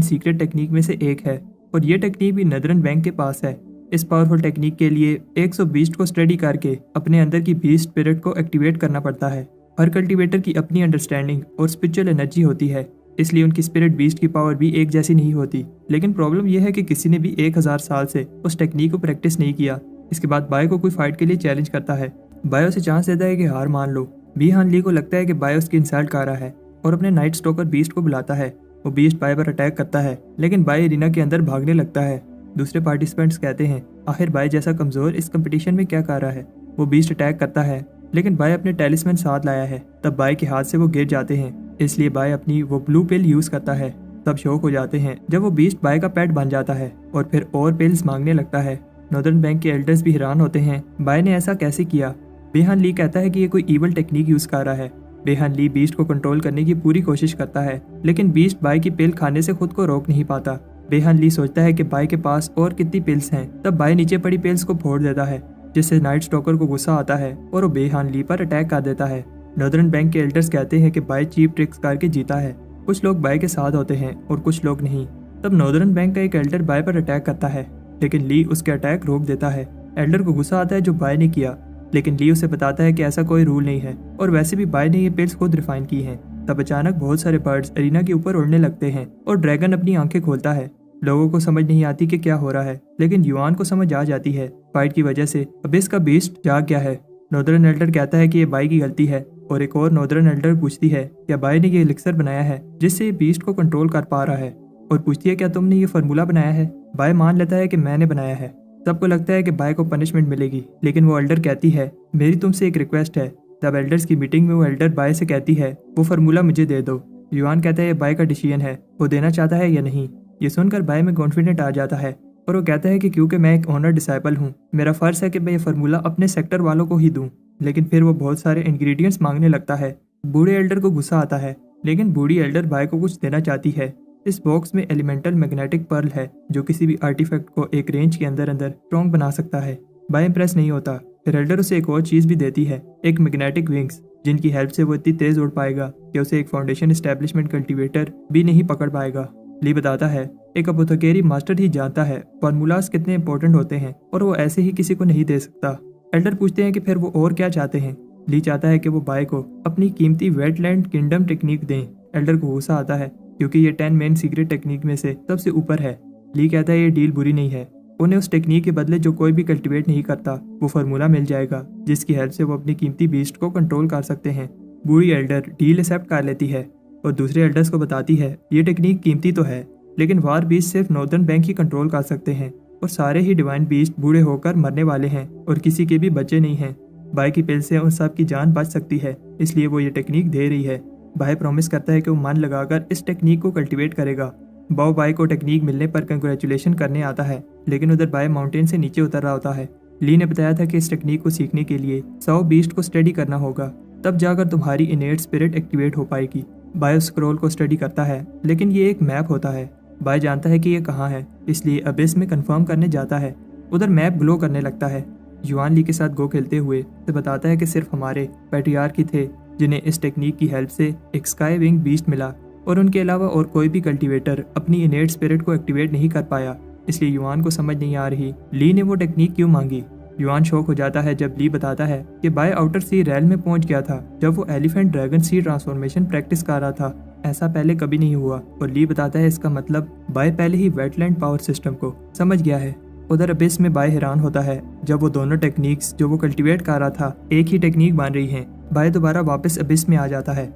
सीक्रेट टेक्निक में से एक है और ये टेक्निक भी नदरन बैंक के पास है। इस पावरफुल टेक्निक के लिए 100 बीस्ट को स्टडी करके अपने अंदर की बीस्ट स्पिरिट को एक्टिवेट करना पड़ता है। हर कल्टीवेटर की अपनी अंडरस्टैंडिंग और स्पिरिचुअल एनर्जी होती है, इसलिए उनकी स्पिरिट बीस्ट की पावर भी एक जैसी नहीं होती। लेकिन प्रॉब्लम यह है कि किसी ने भी 1000 साल से उस टेक्निक को प्रैक्टिस नहीं किया। इसके बाद बाय को कोई फाइट के लिए चैलेंज करता है। बाय उसे चांस देता है कि हार मान लो। बी हान ली को लगता है कि बाय उसकी इंसल्ट कर रहा है और अपने नाइट स्टॉकर बीस्ट को बुलाता है। वो बीस्ट बाय पर अटैक करता है, लेकिन बाय एरिना के अंदर भागने लगता है। दूसरे पार्टिसिपेंट्स कहते हैं आखिर बाय जैसा कमजोर इस कंपटीशन में क्या कर रहा है। वो बीस्ट अटैक करता है, लेकिन बाय अपने टेलिस्मैन साथ लाया है। तब बाय के हाथ से वो गिर जाते हैं, इसलिए बाय अपनी वो ब्लू पिल यूज करता है। तब शौक हो जाते हैं जब वो बीस्ट बाय का पेट बन जाता है और फिर और पिल्स मांगने लगता है। नॉर्दर्न बैंक के एल्डर्स भी हैरान होते हैं बाय ने ऐसा कैसे किया। बेहान ली कहता है कि ये कोई ईवल टेक्निक यूज कर रहा है। बेहान ली बीस्ट को कंट्रोल करने की पूरी कोशिश करता है, लेकिन बीस्ट बाय की पिल खाने से खुद को रोक नहीं पाता। बेहान ली सोचता है कि बाय के पास और कितनी पिल्स हैं। तब बाय नीचे पड़ी पिल्स को फोड़ देता है, जिससे नाइट स्टॉकर को गुस्सा आता है और वो बेहान ली पर अटैक कर देता है। नॉर्दर्न बैंक के एल्डर्स कहते हैं कि बाय चीप ट्रिक्स करके जीता है। कुछ लोग बाय के साथ होते हैं और कुछ लोग नहीं। तब नॉर्दर्न बैंक का एक एल्डर बाय पर अटैक करता है, लेकिन ली उसके अटैक रोक देता है। एल्डर को गुस्सा आता है जो बाय ने किया, लेकिन ली उसे बताता है कि ऐसा कोई रूल नहीं है और वैसे भी बाय ने ये पिल्स खुद रिफाइन की हैं। तब अचानक बहुत सारे बर्ड्स एरिना के ऊपर उड़ने लगते हैं और ड्रैगन अपनी आंखें खोलता है। लोगों को समझ नहीं आती कि क्या हो रहा है, लेकिन युआन को समझ आ जाती है। फाइट की वजह से अबिस का बीस्ट जाग गया है। नॉर्दर्न एल्डर कहता है कि ये बाई की गलती है और एक और नॉर्दर्न एल्डर पूछती है क्या बाई ने ये एलिक्सर बनाया है जिससे ये बीस्ट को कंट्रोल कर पा रहा है, और पूछती है क्या तुमने ये फार्मूला बनाया है। बाई मान लेता है कि मैंने बनाया है। सबको लगता है कि बाई को पनिशमेंट मिलेगी, लेकिन वो एल्डर कहती है मेरी तुमसे एक रिक्वेस्ट है। तब एल्डर्स की मीटिंग में वो एल्डर बाई से कहती है वो फार्मूला मुझे दे दो। युआन कहता है ये बाई का डिसीजन है, वो देना चाहता है या नहीं। ये सुनकर बाई में कॉन्फिडेंट आ जाता है और वो कहता है कि क्योंकि मैं एक ऑनर डिसाइपल हूँ, मेरा फर्ज है कि मैं ये फार्मूला अपने सेक्टर वालों को ही दूँ। लेकिन फिर वो बहुत सारे इंग्रेडिएंट्स मांगने लगता है। बूढ़े एल्डर को गुस्सा आता है, लेकिन बूढ़ी एल्डर बाई को कुछ देना चाहती है। इस बॉक्स में एलिमेंटल मैग्नेटिक पर्ल है जो किसी भी आर्टिफैक्ट को एक रेंज के अंदर अंदर स्ट्रॉन्ग बना सकता है। बाई इंप्रेस नहीं होता। फिर एल्डर उसे एक और चीज भी देती है, एक मैग्नेटिक विंग्स, जिनकी हेल्प से वो इतनी तेज उड़ पाएगा कि उसे एक फाउंडेशन एस्टेब्लिशमेंट कल्टीवेटर भी नहीं पकड़ पाएगा। ली बताता है एक अपोथेकेरी मास्टर ही जानता है फार्मूलाज कितने इंपॉर्टेंट होते हैं और वो ऐसे ही किसी को नहीं दे सकता। एल्डर पूछते हैं कि फिर वो और क्या चाहते हैं। ली चाहता है कि वो बाई को अपनी कीमती वेटलैंड किंगडम टेक्निक दें। एल्डर को गुस्सा आता है क्योंकि ये 10 मेन सीक्रेट टेक्निक में से सबसे ऊपर है। ली कहता है ये डील बुरी नहीं है, उन्हें उस टेक्निक के बदले जो कोई भी कल्टीवेट नहीं करता वो फार्मूला मिल जाएगा जिसकी हेल्प से वो अपनी कीमती बीस्ट को कंट्रोल कर सकते हैं। बूढ़ी एल्डर डील एक्सेप्ट कर लेती है और दूसरे एल्डर्स को बताती है ये टेक्निक कीमती तो है, लेकिन वार बीस्ट सिर्फ नॉर्दर्न बैंक ही कंट्रोल कर सकते हैं और सारे ही डिवाइन बीस्ट बूढ़े होकर मरने वाले हैं और किसी के भी बच्चे नहीं हैं। बाई की पिल से उन सब की जान बच सकती है, इसलिए वो ये टेक्निक दे रही है। बाई प्रॉमिस करता है कि वो मन लगाकर इस टेक्निक को कल्टीवेट करेगा। बाओ बाई को टेक्निक मिलने पर कंग्रेचुलेशन करने आता है, लेकिन उधर बाई माउंटेन से नीचे उतर रहा होता है। ली ने बताया था कि इस टेक्निक को सीखने के लिए 100 बीस्ट को स्टडी करना होगा, तब जाकर तुम्हारी इनेट स्पिरिट एक्टिवेट हो पाएगी। बाई उस स्क्रॉल को स्टडी करता है, लेकिन ये एक मैप होता है। बाई जानता है कि ये कहाँ है, इसलिए अबिस में कंफर्म करने जाता है। उधर मैप ग्लो करने लगता है। युआन ली के साथ गो खेलते हुए से बताता है कि सिर्फ हमारे पैट्रियार्क ही थे जिन्हें इस टेक्निक की हेल्प से एक स्काई विंग बीस्ट मिला, और उनके अलावा और कोई भी कल्टीवेटर अपनी इनेट स्पिरिट को एक्टिवेट नहीं कर पाया। इसलिए युआन को समझ नहीं आ रही ली ने वो टेक्निक क्यों मांगी। युआन शॉक हो जाता है जब ली बताता है कि बाय आउटर सी रेल में पहुंच गया था जब वो एलिफेंट ड्रैगन सी ट्रांसफॉर्मेशन प्रैक्टिस कर रहा था। ऐसा पहले कभी नहीं हुआ, और ली बताता है इसका मतलब बाय पहले ही वेटलैंड पावर सिस्टम को समझ गया है। उधर अबिस में बाय हैरान होता है जब वो दोनों टेक्निक्स जो वो कल्टीवेट कर रहा था एक ही टेक्निक बन रही हैं। बाय दोबारा वापस अबिस में आ जाता है।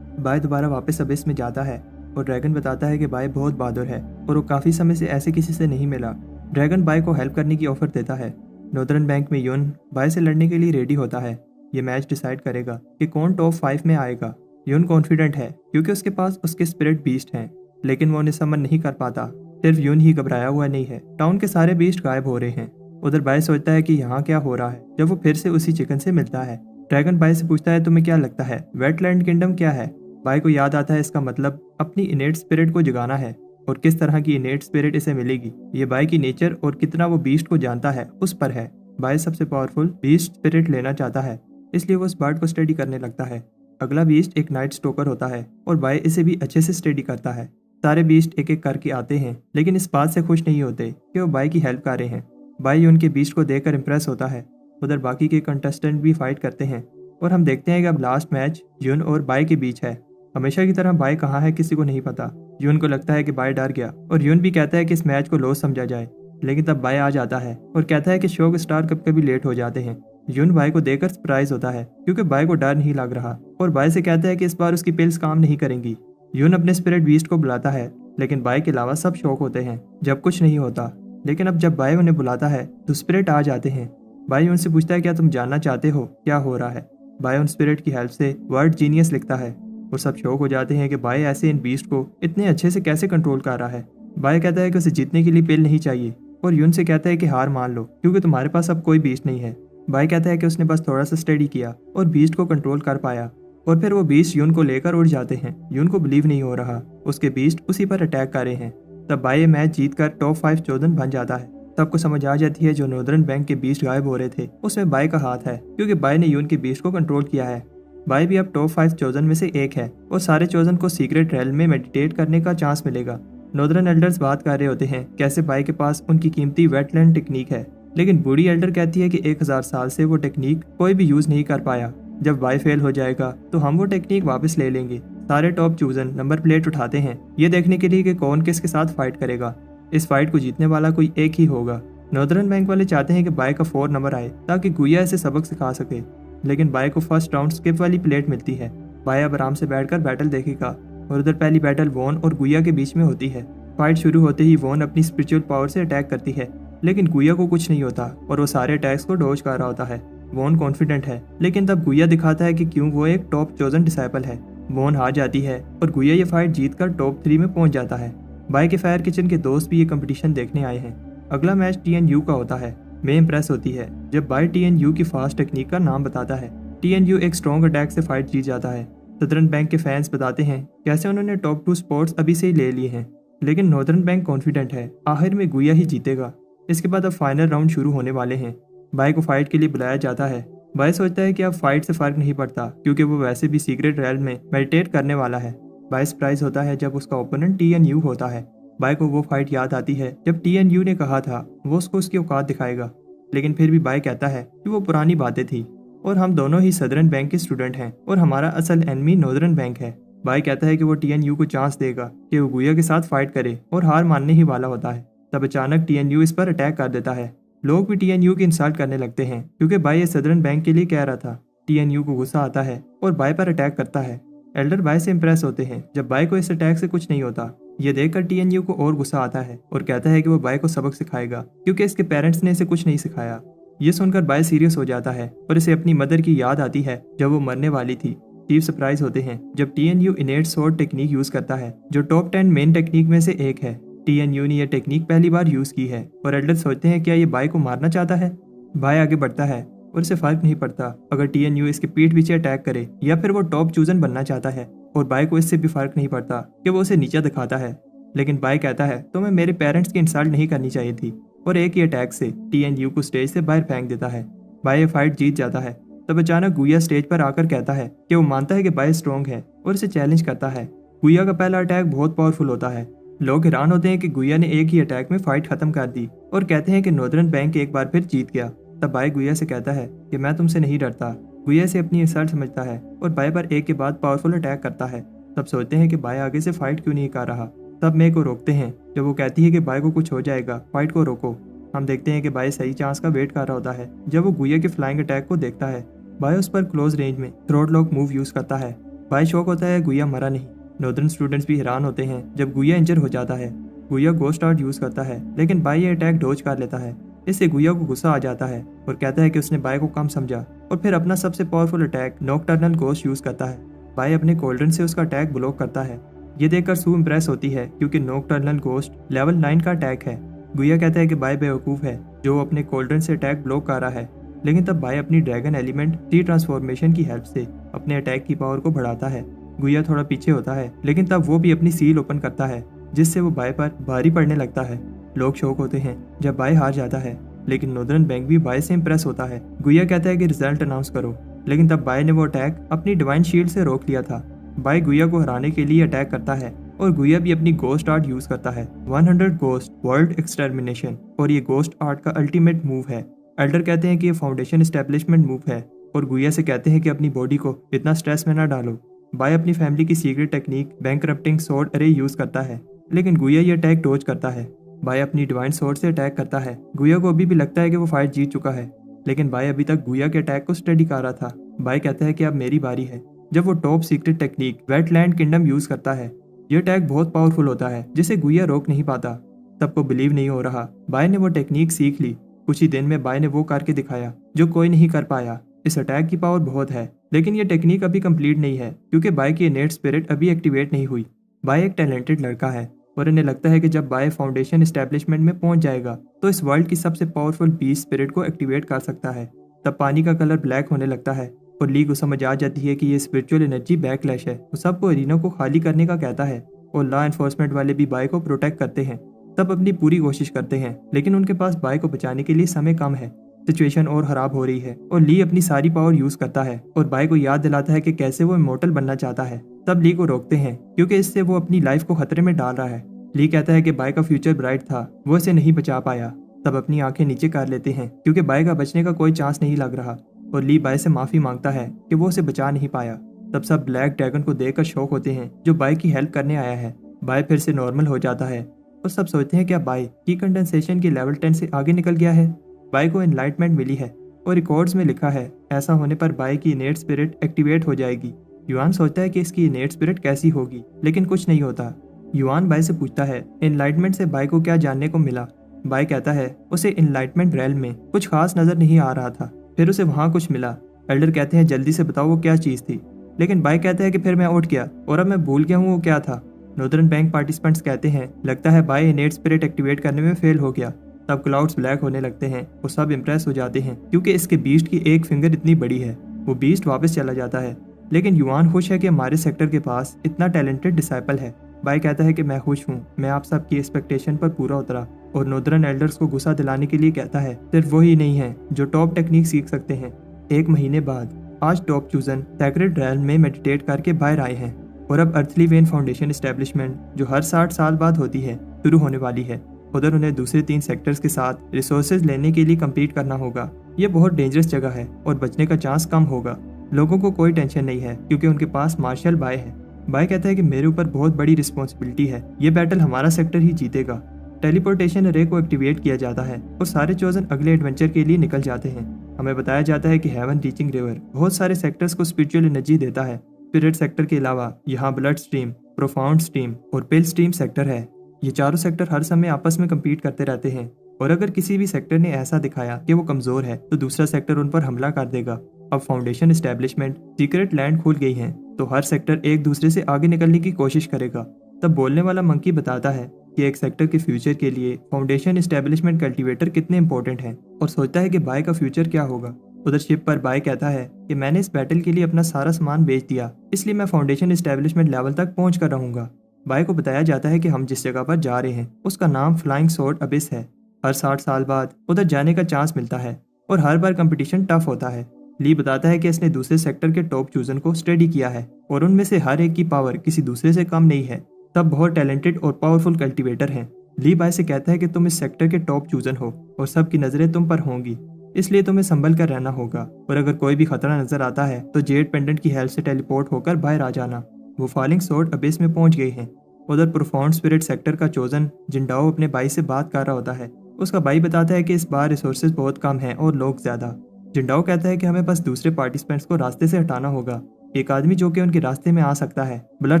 बाय दोबारा वापस अबिस में जाता है और ड्रैगन बताता है कि बाय बहुत बहादुर है और वो काफ़ी समय से ऐसे किसी से नहीं मिला। ड्रैगन बाय को हेल्प करने की ऑफर देता है। नॉर्दर्न बैंक में यून बाय से लड़ने के लिए रेडी होता है। ये मैच डिसाइड करेगा कि कौन टॉप 5 में आएगा। यून कॉन्फिडेंट है क्योंकि उसके पास उसके स्पिरिट बीस्ट हैं, लेकिन वो उन्हें समन नहीं कर पाता। सिर्फ यून ही घबराया हुआ नहीं है। टाउन के सारे बीस्ट गायब हो रहे हैं। उधर बाय सोचता है कि यहाँ क्या हो रहा है जब वो फिर से उसी चिकन से मिलता है। ड्रैगन बाय से पूछता है तुम्हें क्या लगता है वेटलैंड किंगडम क्या है। बाय को याद आता है इसका मतलब अपनी इनेट स्पिरिट को जगाना है, और किस तरह की इनेट स्पिरिट इसे मिलेगी ये बाय की नेचर और कितना वो बीस्ट को जानता है उस पर है। बाय सबसे पावरफुल बीस्ट स्पिरिट लेना चाहता है, इसलिए वो उस बर्ड को स्टडी करने लगता है। अगला बीस्ट एक नाइट स्टोकर होता है और बाय इसे भी अच्छे से स्टडी करता है। सारे बीस्ट एक एक करके आते हैं, लेकिन इस बात से खुश नहीं होते कि वो बाय की हेल्प कर रहे हैं। बाय उनके बीस्ट को देखकर इम्प्रेस होता है। उधर बाकी के कंटेस्टेंट भी फाइट करते हैं और हम देखते हैं कि अब लास्ट मैच यून और बाय के बीच है। हमेशा की तरह बाय कहाँ है किसी को नहीं पता। यून को लगता है कि बाय डर गया और यून भी कहता है कि इस मैच को लॉस समझा जाए, लेकिन तब बाय आ जाता है और कहता है कि शो के स्टार कभी कभी लेट हो जाते हैं। यून बाय को देखकर सरप्राइज होता है क्योंकि बाय को डर नहीं लग रहा, और बाय से कहता है कि इस बार उसकी पिल्स काम नहीं करेंगी। यून अपने स्पिरिट बीस्ट को बुलाता है, लेकिन बाय के अलावा सब शौक होते हैं जब कुछ नहीं होता। लेकिन अब जब बाय उन्हें बुलाता है तो स्पिरिट आ जाते हैं। बाय उनसे पूछता है क्या तुम जानना चाहते हो क्या हो रहा है। बाय उन स्पिरिट की हेल्प से वर्ड जीनियस लिखता है और सब शौक हो जाते हैं कि बाय ऐसे इन बीस्ट को इतने अच्छे से कैसे कंट्रोल कर रहा है। बाय कहता है कि उसे जीतने के लिए पिल नहीं चाहिए, और यून से कहता है कि हार मान लो क्योंकि तुम्हारे पास अब कोई बीस्ट नहीं है। बाय कहता है कि उसने बस थोड़ा सा स्टडी किया और बीस्ट को कंट्रोल कर पाया, और फिर वो बीस्ट यून को लेकर उड़ जाते हैं। यून को बिलीव नहीं हो रहा उसके बीस्ट उसी पर अटैक कर रहे हैं। तब बाय मैच जीतकर टॉप 5 चोदन बन जाता है। सबको समझ आ जाती है जो नॉर्दर्न बैंक के बीस्ट गायब हो रहे थे उसमें बाय का हाथ है, क्योंकि बाय ने यून के बीस्ट को कंट्रोल किया है। बाय भी अब टॉप 5 चोजन में से एक है और सारे चोजन को सीक्रेट रेल में मेडिटेट करने का चांस मिलेगा। नॉर्दर्न एल्डर्स बात कर रहे होते हैं कैसे बाय के पास उनकी कीमती वेटलैंड टेक्निक है, लेकिन बूढ़ी एल्डर कहती है कि 1000 साल से वो टेक्निक कोई भी यूज नहीं कर पाया। जब बाय फेल हो जाएगा तो हम वो टेक्निक वापस ले लेंगे। सारे टॉप चूजन नंबर प्लेट उठाते हैं ये देखने के लिए कि कौन किसके साथ फाइट करेगा। इस फाइट को जीतने वाला कोई एक ही होगा। नॉर्दर्न बैंक वाले चाहते हैं कि बाय का 4 नंबर आए ताकि गुया इसे सबक सिखा सके, लेकिन बाय को फर्स्ट राउंड स्किप वाली प्लेट मिलती है। बाय अब आराम से बैठकर बैटल देखेगा और उधर पहली बैटल वॉन और गुया के बीच में होती है। फाइट शुरू होते ही वॉन अपनी स्पिरिचुअल पावर से अटैक करती है, लेकिन गुया को कुछ नहीं होता और वो सारे अटैक्स को डॉज कर रहा होता है। वॉन कॉन्फिडेंट है, लेकिन तब गुया दिखाता है कि क्यों वो एक टॉप चोजन डिसाइपल है। वॉन हार जाती है और गुया ये फाइट जीतकर टॉप 3 में पहुंच जाता है। बाय के फायर किचन के दोस्त भी ये कंपटीशन देखने आए हैं। अगला मैच TNU का होता है। मैं इंप्रेस होती है जब बाय TNU की फास्ट टेक्निक का नाम बताता है। TNU एक स्ट्रॉन्ग अटैक से फाइट जीत जाता है। सदर्न बैंक के फैंस बताते हैं कैसे उन्होंने टॉप 2 स्पॉट्स अभी से ही ले लिए हैं, लेकिन नॉर्दर्न बैंक कॉन्फिडेंट है आखिर में गुया ही जीतेगा। इसके बाद अब फाइनल राउंड शुरू होने वाले हैं। बाय को फाइट के लिए बुलाया जाता है। बाय सोचता है कि अब फाइट से फर्क नहीं पड़ता क्योंकि वो वैसे भी सीक्रेट रैल में मेडिटेट करने वाला है। बाय सरप्राइज होता है जब उसका ओपोनेंट TNU होता है। बाय को वो फाइट याद आती है जब TNU ने कहा था वो उसको उसकी औकात दिखाएगा, लेकिन फिर भी बाय कहता है कि वो पुरानी बातें थी और हम दोनों ही सदर्न बैंक के स्टूडेंट हैं और हमारा असल एनिमी नॉर्दर्न बैंक है। बाय कहता है कि वो TNU को चांस देगा कि वो गुया के साथ फाइट करे और हार मानने ही वाला होता है। तब अचानक TNU इस पर अटैक कर देता है। लोग भी TNU की इंसल्ट करने लगते हैं क्योंकि बाय ये सदर्न बैंक के लिए कह रहा था। TNU को गुस्सा आता है और बाय पर अटैक करता है। एल्डर बाय से इंप्रेस होते हैं जब बाय को इस अटैक से कुछ नहीं होता। ये देखकर TNU को और गुस्सा आता है और कहता है कि वो बाय को सबक सिखाएगा क्योंकि इसके पेरेंट्स ने इसे कुछ नहीं सिखाया। ये सुनकर बाय सीरियस हो जाता है और इसे अपनी मदर की याद आती है जब वो मरने वाली थी। चीफ सरप्राइज होते हैं जब TNU इनेट स्वॉर्ड टेक्निक यूज करता है जो टॉप 10 मेन टेक्निक में से एक है। TNU ने यह टेक्निक पहली बार यूज की है और एल्डर सोचते हैं क्या ये बाय को मारना चाहता है। बाय आगे बढ़ता है और इसे फर्क नहीं पड़ता अगर TNU इसके पीठ पीछे अटैक करे या फिर वो टॉप चूजन बनना चाहता है, और बाय को इससे भी फर्क नहीं पड़ता कि वो उसे नीचा दिखाता है। लेकिन बाय कहता है तो मैं मेरे पेरेंट्स की इंसल्ट नहीं करनी चाहिए थी, और एक ही अटैक से TNU को स्टेज से बाहर फेंक देता है। बाय फाइट जीत जाता है। तब अचानक गुया स्टेज पर आकर कहता है कि वो मानता है कि बाय स्ट्रॉन्ग है और इसे चैलेंज करता है। गुया का पहला अटैक बहुत पावरफुल होता है। लोग हैरान होते हैं कि गुया ने एक ही अटैक में फाइट खत्म कर दी और कहते हैं कि नॉर्दर्न बैंक एक बार फिर जीत गया। तब बाय गुया से कहता है कि मैं तुमसे नहीं डरता। गुया से अपनी इंसल्ट समझता है और बाय पर एक के बाद पावरफुल अटैक करता है। तब सोचते हैं कि बाय आगे से फाइट क्यों नहीं कर रहा। तब मे को रोकते हैं जब वो कहती है कि बाय को कुछ हो जाएगा, फाइट को रोको। हम देखते हैं कि बाय सही चांस का वेट कर रहा होता है। जब वो गुया के फ्लाइंग अटैक को देखता है, बाय उस पर क्लोज रेंज में थ्रोट लॉक मूव यूज करता है। बाय शॉक होता है गुया मरा नहीं। नॉर्दर्न स्टूडेंट्स भी हैरान होते हैं जब गुया इंजर हो जाता है। गुया गोस्ट आर्ट यूज करता है, लेकिन बाय ये अटैक डॉज कर लेता है। इससे गुया को गुस्सा आ जाता है और कहता है कि उसने बाय को कम समझा, और फिर अपना सबसे powerful attack nocturnal ghost use करता है। बाय अपने कोल्डन से उसका अटैक ब्लॉक करता है। ये देखकर सू इम्प्रेस होती है क्योंकि नॉकटर्नल गोस्ट लेवल 9 का अटैक है। गुया कहता है कि बाय बेवकूफ़ है जो अपने कोल्डन से अटैक ब्लॉक कर रहा है, लेकिन तब बाय अपनी ड्रैगन एलिमेंट टी ट्रांसफॉर्मेशन की हेल्प से अपने अटैक की पावर को बढ़ाता है। गुया थोड़ा पीछे होता है, लेकिन तब वो भी अपनी सील ओपन करता है जिससे वो बाय पर भारी पड़ने लगता है। लोग शौक होते हैं जब बाय हार जाता है, लेकिन नॉर्दर्न बैंक भी बाय से इंप्रेस होता है। गुया कहता है कि रिजल्ट अनाउंस करो, लेकिन तब बाय ने वो अटैक अपनी डिवाइन शील्ड से रोक लिया था। बाय गुया को हराने के लिए अटैक करता है और गुया भी अपनी गोस्ट आर्ट यूज करता है 100 गोस्ट वर्ल्ड एक्सटर्मिनेशन, और ये गोस्ट आर्ट का अल्टीमेट मूव है। एल्डर कहते हैं कि ये फाउंडेशन एस्टेब्लिशमेंट मूव है और गुया से कहते हैं कि अपनी बॉडी को इतना स्ट्रेस में ना डालो। बाय अपनी फैमिली की सीक्रेट टेक्निक बैंकरप्टिंग स्वॉर्ड अरे यूज करता है, लेकिन गुया ये अटैक डॉज करता है। बाय अपनी डिवाइन स्वॉर्ड से अटैक करता है। गुया को अभी भी लगता है कि वो फाइट जीत चुका है, लेकिन बाय अभी तक गुया के अटैक को स्टडी कर रहा था। बाय कहता है कि अब मेरी बारी है, जब वो top secret technique wetland kingdom use करता है। ये अटैक बहुत पावरफुल होता है जिसे गुया रोक नहीं पाता। तब को बिलीव नहीं हो रहा। बाय ने वो टेक्निक सीख ली। कुछ ही दिन में बाय ने वो करके दिखाया जो कोई नहीं कर पाया। इस अटैक की पावर बहुत है, लेकिन ये टेक्निक अभी कंप्लीट नहीं है क्योंकि बाय की इनेट स्पिरिट अभी एक्टिवेट नहीं हुई। बाय एक टैलेंटेड लड़का है और इन्हें लगता है कि जब बाय फाउंडेशन एस्टेब्लिशमेंट में पहुंच जाएगा तो इस वर्ल्ड की सबसे पावरफुल बीस्ट स्पिरिट को एक्टिवेट कर सकता है। तब पानी का कलर ब्लैक होने लगता है और ली को समझ आ जाती है कि ये स्पिरिचुअल एनर्जी बैकलैश है। वो सबको एरिना को खाली करने का कहता है और लॉ एनफोर्समेंट वाले भी बाय को प्रोटेक्ट करते हैं। तब अपनी पूरी कोशिश करते हैं, लेकिन उनके पास बाय को बचाने के लिए समय कम है। सिचुएशन और खराब हो रही है और ली अपनी सारी पावर यूज करता है और बाय को याद दिलाता है कि कैसे वो इमोर्टल बनना चाहता है। तब ली को रोकते हैं क्योंकि इससे वो अपनी लाइफ को खतरे में डाल रहा है। ली कहता है कि बाय का फ्यूचर ब्राइट था, वो इसे नहीं बचा पाया। तब अपनी आंखें नीचे कर लेते हैं क्योंकि बाय का बचने का कोई चांस नहीं लग रहा। और ली बाय से माफ़ी मांगता है कि वो उसे बचा नहीं पाया। तब सब ब्लैक ड्रैगन को देखकर शौक होते हैं जो बाय की हेल्प करने आया है। बाय फिर से नॉर्मल हो जाता है और सब सोचते हैं क्या बाय की कंडेंसेशन की लेवल 10 से आगे निकल गया है। बाय को एनलाइटमेंट मिली है और रिकॉर्ड्स में लिखा है ऐसा होने पर बाय की इनेट स्पिरिट एक्टिवेट हो जाएगी। युआन सोचता है कि इसकी इनेट स्पिरिट कैसी होगी, लेकिन कुछ नहीं होता। युआन बाय से पूछता है एनलाइटमेंट से बाय को क्या जानने को मिला। बाय कहता है उसे एनलाइटमेंट रेल में कुछ खास नजर नहीं आ रहा था, फिर उसे वहां कुछ मिला। एल्डर कहते हैं जल्दी से बताओ वो क्या चीज थी, लेकिन बाय कहता है कि फिर मैं उठ गया और अब मैं भूल गया हूँ वो क्या था। नॉर्दर्न बैंक पार्टिसिपेंट्स कहते हैं लगता है बाय इनेट स्पिरिट एक्टिवेट करने में फेल हो गया। तब क्लाउड्स ब्लैक होने लगते हैं और सब इम्प्रेस हो जाते हैं क्योंकि इसके बीस्ट की एक फिंगर इतनी बड़ी है। वो बीस्ट वापस चला जाता है, लेकिन युआन खुश है कि हमारे सेक्टर के पास इतना टैलेंटेड डिसाइपल है। बाय कहता है कि मैं खुश हूँ, मैं आप सबकी एक्सपेक्टेशन पर पूरा उतरा। और नॉर्दर्न एल्डर्स को गुस्सा दिलाने के लिए कहता है सिर्फ वही नहीं है जो टॉप टेक्निक सीख सकते हैं। 1 महीने बाद आज टॉप चूजन सैक्रेड रैल्म में मेडिटेट करके बाहर आए हैं और अब अर्थली वेन फाउंडेशन एस्टेब्लिशमेंट जो हर 60 साल बाद होती है शुरू होने वाली है। उधर उन्हें दूसरे 3 सेक्टर्स के साथ रिसोर्सेज लेने के लिए कम्पीट करना होगा। ये बहुत डेंजरस जगह है और बचने का चांस कम होगा। लोगों को कोई टेंशन नहीं है क्योंकि उनके पास मार्शल बाय है। बाय कहता है कि मेरे ऊपर बहुत बड़ी रिस्पॉन्सिबिलिटी है, ये बैटल हमारा सेक्टर ही जीतेगा। टेलीपोर्टेशन अरे को एक्टिवेट किया जाता है और सारे चोजन अगले एडवेंचर के लिए निकल जाते हैं। हमें बताया जाता है कि हेवन रीचिंग रिवर बहुत सारे सेक्टर्स को स्पिरिचुअल एनर्जी देता है। स्पिरिट सेक्टर के अलावा यहाँ ब्लड स्ट्रीम, प्रोफाउंड स्ट्रीम और पिल स्ट्रीम सेक्टर है। ये चारों सेक्टर हर समय आपस में कम्पीट करते रहते हैं और अगर किसी भी सेक्टर ने ऐसा दिखाया कि वो कमजोर है तो दूसरा सेक्टर उन पर हमला कर देगा। अब फाउंडेशन एस्टेब्लिशमेंट सीक्रेट लैंड खुल गई है तो हर सेक्टर एक दूसरे से आगे निकलने की कोशिश करेगा। तब बोलने वाला मंकी बताता है कि एक सेक्टर के फ्यूचर के लिए फाउंडेशन एस्टेब्लिशमेंट कल्टीवेटर कितने इंपॉर्टेंट हैं और सोचता है कि बाय का फ्यूचर क्या होगा। उधर शिप पर बाय कहता है कि मैंने इस बैटल के लिए अपना सारा सामान बेच दिया, इसलिए मैं फाउंडेशन एस्टेब्लिशमेंट लेवल तक पहुंच कर रहूंगा। बाय को बताया जाता है कि हम जिस जगह पर जा रहे हैं उसका नाम फ्लाइंग स्वॉर्ड अबिस है। हर 60 साल बाद उधर जाने का चांस मिलता है और हर बार कंपटीशन टफ होता है। ली बताता है कि इसने दूसरे सेक्टर के टॉप चूजन को स्टडी किया है और उनमें से हर एक की पावर किसी दूसरे से कम नहीं है। तब बहुत टैलेंटेड और पावरफुल कल्टीवेटर हैं। ली बाय से कहता है कि तुम इस सेक्टर के टॉप चूजन हो और सबकी नजरें तुम पर होंगी, इसलिए तुम्हें संभल कर रहना होगा और अगर कोई भी खतरा नजर आता है तो जेड पेंडेंट की हेल्प से टेलीपोर्ट होकर बाहर आ जाना। वो फॉलिंग स्वॉर्ड अबिस में पहुंच गए हैं। उधर प्रोफाउंड स्पिरिट सेक्टर का चोजन जिंडाओ अपने भाई से बात कर रहा होता है। उसका भाई बताता है कि इस बार रिसोर्सेज बहुत कम हैं और लोग ज्यादा। जिंडाओ कहता है कि हमें बस दूसरे पार्टिसिपेंट्स को रास्ते से हटाना होगा। एक आदमी जो कि उनके रास्ते में आ सकता है ब्लड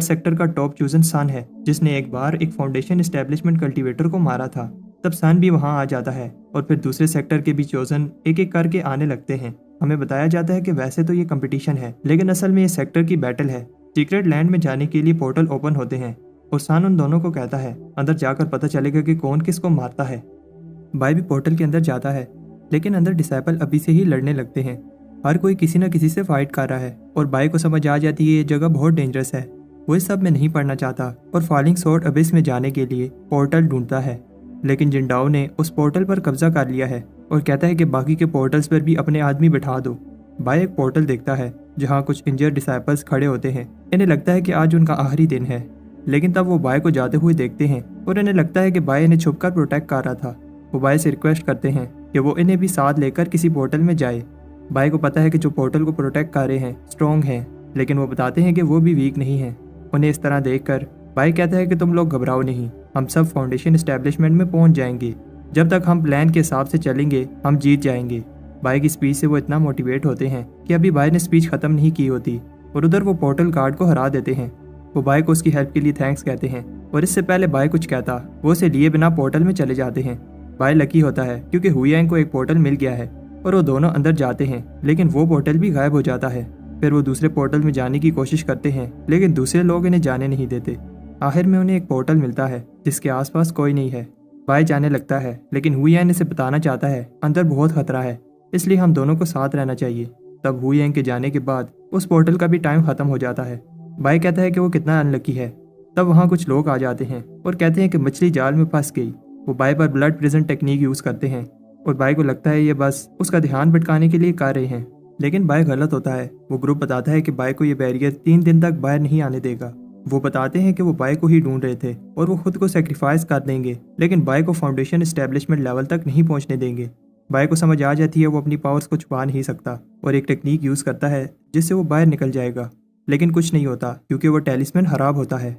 सेक्टर का टॉप चूजन सन है, जिसने एक बार एक फाउंडेशन एस्टेब्लिशमेंट कल्टीवेटर को मारा था। तब सन भी वहां आ जाता है और फिर दूसरे सेक्टर के भी चोजन एक एक करके आने लगते हैं। हमें बताया जाता है कि वैसे तो ये कंपटीशन है, लेकिन असल में ये सेक्टर की बैटल है। सीक्रेट लैंड में जाने के लिए पोर्टल ओपन होते हैं और सन उन दोनों को कहता है अंदर जाकर पता चलेगा कि कौन किसको मारता है। बाय भी पोर्टल के अंदर जाता है, लेकिन अंदर डिसाइपल अभी से ही लड़ने लगते हैं। हर कोई किसी न किसी से फाइट कर रहा है और बाय को समझ आ जाती है ये जगह बहुत डेंजरस है। वो इस सब में नहीं पड़ना चाहता और फॉलिंग स्वॉर्ड अबिस में जाने के लिए पोर्टल ढूंढता है, लेकिन जिंडाओ ने उस पोर्टल पर कब्जा कर लिया है और कहता है कि बाकी के पोर्टल्स पर भी अपने आदमी बिठा दो। बाय एक पोर्टल देखता है जहाँ कुछ इंजर्ड डिसाइपल्स खड़े होते हैं। इन्हें लगता है कि आज उनका आखिरी दिन है, लेकिन तब वो बाय को जाते हुए देखते हैं और इन्हें लगता है कि बाय इन्हें छुपकर प्रोटेक्ट कर रहा था। वो बाय से रिक्वेस्ट करते हैं कि वो इन्हें भी साथ लेकर किसी पोर्टल में जाए। बाय को पता है कि जो पोर्टल को प्रोटेक्ट कर रहे हैं स्ट्रॉन्ग हैं, लेकिन वो बताते हैं कि वो भी वीक नहीं है। उन्हें इस तरह देखकर बाय कहता है कि तुम लोग घबराओ नहीं, हम सब फाउंडेशन एस्टेब्लिशमेंट में पहुंच जाएंगे। जब तक हम प्लान के हिसाब से चलेंगे हम जीत जाएंगे। बाय की स्पीच से वो इतना मोटिवेट होते हैं कि अभी बाय ने स्पीच खत्म नहीं की होती और उधर वो पोर्टल गार्ड को हरा देते हैं। वो बाय को उसकी हेल्प के लिए थैंक्स कहते हैं और इससे पहले बाय कुछ कहता वो उसे लिए बिना पोर्टल में चले जाते हैं। बाय लकी होता है क्योंकि हुईयांग को एक पोर्टल मिल गया है और वो दोनों अंदर जाते हैं, लेकिन वो पोर्टल भी गायब हो जाता है। फिर वो दूसरे पोर्टल में जाने की कोशिश करते हैं, लेकिन दूसरे लोग इन्हें जाने नहीं देते। आखिर में उन्हें एक पोर्टल मिलता है जिसके आसपास कोई नहीं है। बाय जाने लगता है, लेकिन हुईयांग इसे बताना चाहता है अंदर बहुत खतरा है, इसलिए हम दोनों को साथ रहना चाहिए। तब हुईयांग के जाने के बाद उस पोर्टल का भी टाइम खत्म हो जाता है। बाय कहता है कि वो कितना अनलकी है। तब वहाँ कुछ लोग आ जाते हैं और कहते हैं कि मछली जाल में फंस गई। वो बाय पर ब्लड प्रिजन टेक्निक यूज करते हैं और बाय को लगता है ये बस उसका ध्यान भटकाने के लिए कर रहे हैं, लेकिन बाय गलत होता है। वो ग्रुप बताता है कि बाय को ये बैरियर 3 दिन तक बाहर नहीं आने देगा। वो बताते हैं कि वो बाय को ही ढूंढ रहे थे और वो खुद को सेक्रीफाइस कर देंगे, लेकिन बाय को फाउंडेशन एस्टेब्लिशमेंट लेवल तक नहीं पहुंचने देंगे। बाय को समझ आ जाती है वो अपनी पावर्स को छुपा नहीं सकता और एक टेक्निक यूज़ करता है जिससे वो बाहर निकल जाएगा, लेकिन कुछ नहीं होता क्योंकि वो टेलिस्मैन खराब होता है।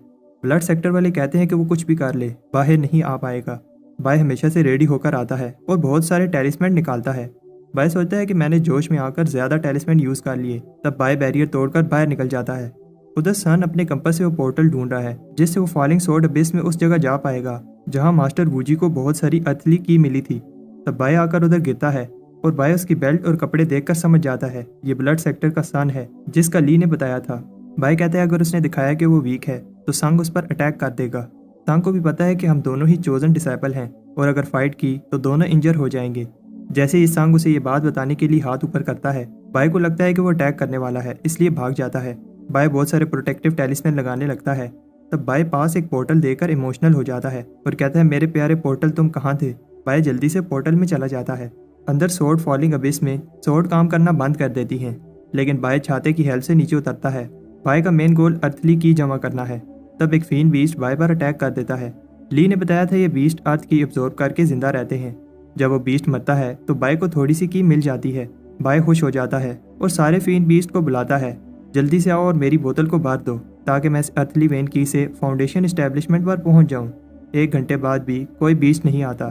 ब्लड सेक्टर वाले कहते हैं कि वो कुछ भी कर ले बाहर नहीं आ पाएगा। बाय हमेशा से रेडी होकर आता है और बहुत सारे टेलिस्मैन निकालता है। बाय सोचता है कि मैंने जोश में आकर ज़्यादा टेलिस्मैन यूज़ कर लिए। तब बाय बैरियर तोड़कर बाहर निकल जाता है। उधर सन अपने कंपास से वो पोर्टल ढूंढ रहा है जिससे वो फॉलिंग सोर्ड अबिस में उस जगह जा पाएगा जहां मास्टर वूजी को बहुत सारी अर्थली की मिली थी। तब बाय आकर उधर गिरता है और बाय उसकी बेल्ट और कपड़े देखकर समझ जाता है ये ब्लड सेक्टर का सन है जिसका ली ने बताया था। बाय कहता है अगर उसने दिखाया कि वो वीक है तो संग उस पर अटैक कर देगा। संग को भी पता है कि हम दोनों ही चोजन डिसाइपल हैं और अगर फाइट की तो दोनों इंजर हो जाएंगे। जैसे ही संग उसे ये बात बताने के लिए हाथ ऊपर करता है, बाय को लगता है कि वो अटैक करने वाला है, इसलिए भाग जाता है। बाय बहुत सारे प्रोटेक्टिव टेलिस्मैन लगाने लगता है। तब बाय पास एक पोर्टल देकर इमोशनल हो जाता है और कहता है मेरे प्यारे पोर्टल तुम कहाँ थे। बाय जल्दी से पोर्टल में चला जाता है। अंदर सोर्ड फॉलिंग अबिस में सोर्ड काम करना बंद कर देती हैं, लेकिन बाय छाते की हेल्प से नीचे उतरता है। बाय का मेन गोल अर्थली की जमा करना है। तब एक फीन बीस्ट बाय पर अटैक कर देता है। ली ने बताया था ये बीस्ट अर्थ की एब्जॉर्ब करके जिंदा रहते हैं। जब वो बीस्ट मरता है तो बाय को थोड़ी सी की मिल जाती है। बाय खुश हो जाता है और सारे फीन बीस्ट को बुलाता है, जल्दी से आओ और मेरी बोतल को भर दो ताकि मैं इस अर्थली वेन की से फाउंडेशन एस्टेब्लिशमेंट पर पहुंच जाऊं। 1 घंटे बाद भी कोई बीस्ट नहीं आता।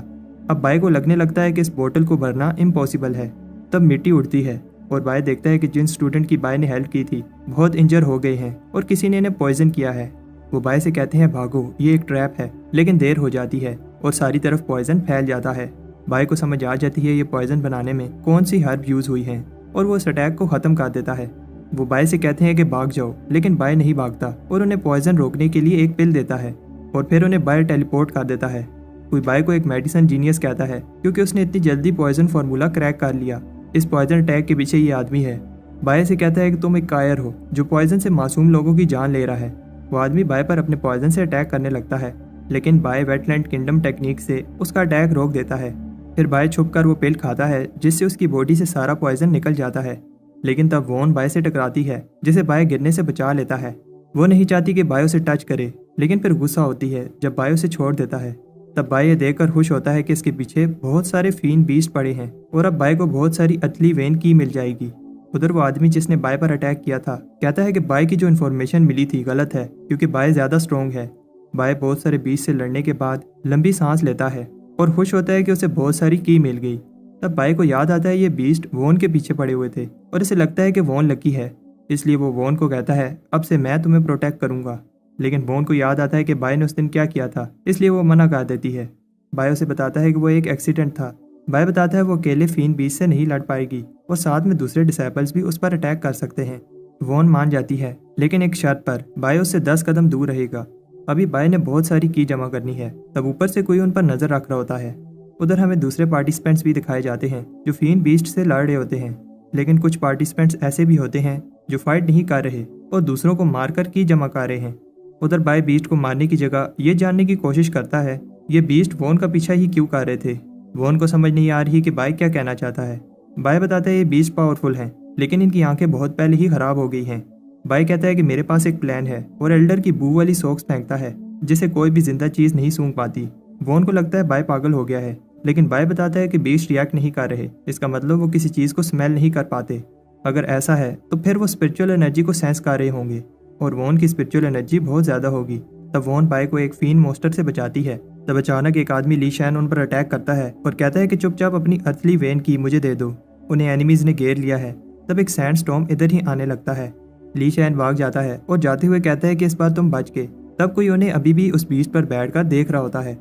अब बाय को लगने लगता है कि इस बोतल को भरना इम्पॉसिबल है। तब मिट्टी उड़ती है और बाय देखता है कि जिन स्टूडेंट की बाय ने हेल्प की थी बहुत इंजर हो गए हैं और किसी ने इन्हें पॉइजन किया है। वो बाय से कहते हैं भागो, ये एक ट्रैप है, लेकिन देर हो जाती है और सारी तरफ पॉइजन फैल जाता है। बाय को समझ आ जाती है ये पॉइजन बनाने में कौन सी हर्ब यूज हुई है और वो इस अटैक को खत्म कर देता है। वो बाय से कहते हैं कि भाग जाओ, लेकिन बाय नहीं भागता और उन्हें पॉइजन रोकने के लिए एक पिल देता है और फिर उन्हें बाय टेलीपोर्ट कर देता है। कोई बाय को एक मेडिसिन जीनियस कहता है क्योंकि उसने इतनी जल्दी पॉइजन फार्मूला क्रैक कर लिया। इस पॉइजन अटैक के पीछे ये आदमी है। बाय से कहता है कि तुम एक कायर हो जो पॉइजन से मासूम लोगों की जान ले रहा है। वो आदमी बाय पर अपने पॉइजन से अटैक करने लगता है, लेकिन बाय वेटलैंड किंगडम टेक्निक से उसका अटैक रोक देता है। फिर बाय छुपकर वो पिल खाता है जिससे उसकी बॉडी से सारा पॉइजन निकल जाता है, लेकिन तब वॉन बाय से टकराती है जिसे बाय गिरने से बचा लेता है। वो नहीं चाहती कि बाय उसे टच करे, लेकिन फिर गुस्सा होती है जब बाय उसे छोड़ देता है। तब बाय ये देखकर खुश होता है कि इसके पीछे बहुत सारे फीन बीस्ट पड़े हैं और अब बाय को बहुत सारी अथली वेन की मिल जाएगी। उधर वो आदमी जिसने बाय पर अटैक किया था कहता है कि बाय की जो इन्फॉर्मेशन मिली थी गलत है क्योंकि बाय ज़्यादा स्ट्रॉन्ग है। बाय बहुत सारे बीस्ट से लड़ने के बाद लंबी सांस लेता है और खुश होता है कि उसे बहुत सारी की मिल गई। तब बाय को याद आता है ये बीस्ट वॉन के पीछे पड़े हुए थे और इसे लगता है कि वॉन लकी है, इसलिए वो वॉन को कहता है अब से मैं तुम्हें प्रोटेक्ट करूंगा। लेकिन वॉन को याद आता है कि बाय ने उस दिन क्या किया था, इसलिए वो मना कर देती है। बाय उसे बताता है कि वो एक एक्सीडेंट था। बाय बताता है वो अकेले फीन बीस्ट से नहीं लड़ पाएगी और साथ में दूसरे डिसाइपल्स भी उस पर अटैक कर सकते हैं। वॉन मान जाती है, लेकिन एक शर्त पर, बाय उससे 10 कदम दूर रहेगा। अभी बाय ने बहुत सारी की जमा करनी है। तब ऊपर से कोई उन पर नजर रख रहा होता है। उधर हमें दूसरे पार्टिसिपेंट्स भी दिखाए जाते हैं जो फीन बीस्ट से लड़ रहे होते हैं, लेकिन कुछ पार्टिसिपेंट्स ऐसे भी होते हैं जो फाइट नहीं कर रहे और दूसरों को मारकर की जमा कर रहे हैं। उधर बाय बीस्ट को मारने की जगह ये जानने की कोशिश करता है ये बीस्ट वॉन का पीछा ही क्यों कर रहे थे। वॉन को समझ नहीं आ रही कि बाय क्या कहना चाहता है। बाय बताता है ये बीस्ट पावरफुल हैं, लेकिन इनकी आंखें बहुत पहले ही खराब हो गई हैं। बाय कहता है कि मेरे पास एक प्लान है और एल्डर की बू वाली सॉक्स फेंकता है जिसे कोई भी जिंदा चीज नहीं सूंघ पाती। वॉन को लगता है बाय पागल हो गया है, लेकिन बाय बताता है कि बीस्ट रिएक्ट नहीं कर रहे, इसका मतलब वो किसी चीज को स्मेल नहीं कर पाते। अगर ऐसा है तो फिर वो स्पिरिचुअल एनर्जी को सेंस कर रहे होंगे और वॉन की स्पिरिचुअल एनर्जी बहुत ज्यादा होगी। तब वॉन बाय को एक फीन मोस्टर से बचाती है। तब अचानक एक आदमी ली शैन उन पर अटैक करता है और कहता है कि चुपचाप अपनी अर्थली वेन की मुझे दे दो, उन्हें एनिमीज ने घेर लिया है। तब एक सैंड स्टॉर्म इधर ही आने लगता है। ली शैन भाग जाता है और जाते हुए कहता है कि इस बार तुम बच गए। तब कोई उन्हें अभी भी उस बीस्ट पर बैठकर देख रहा होता है।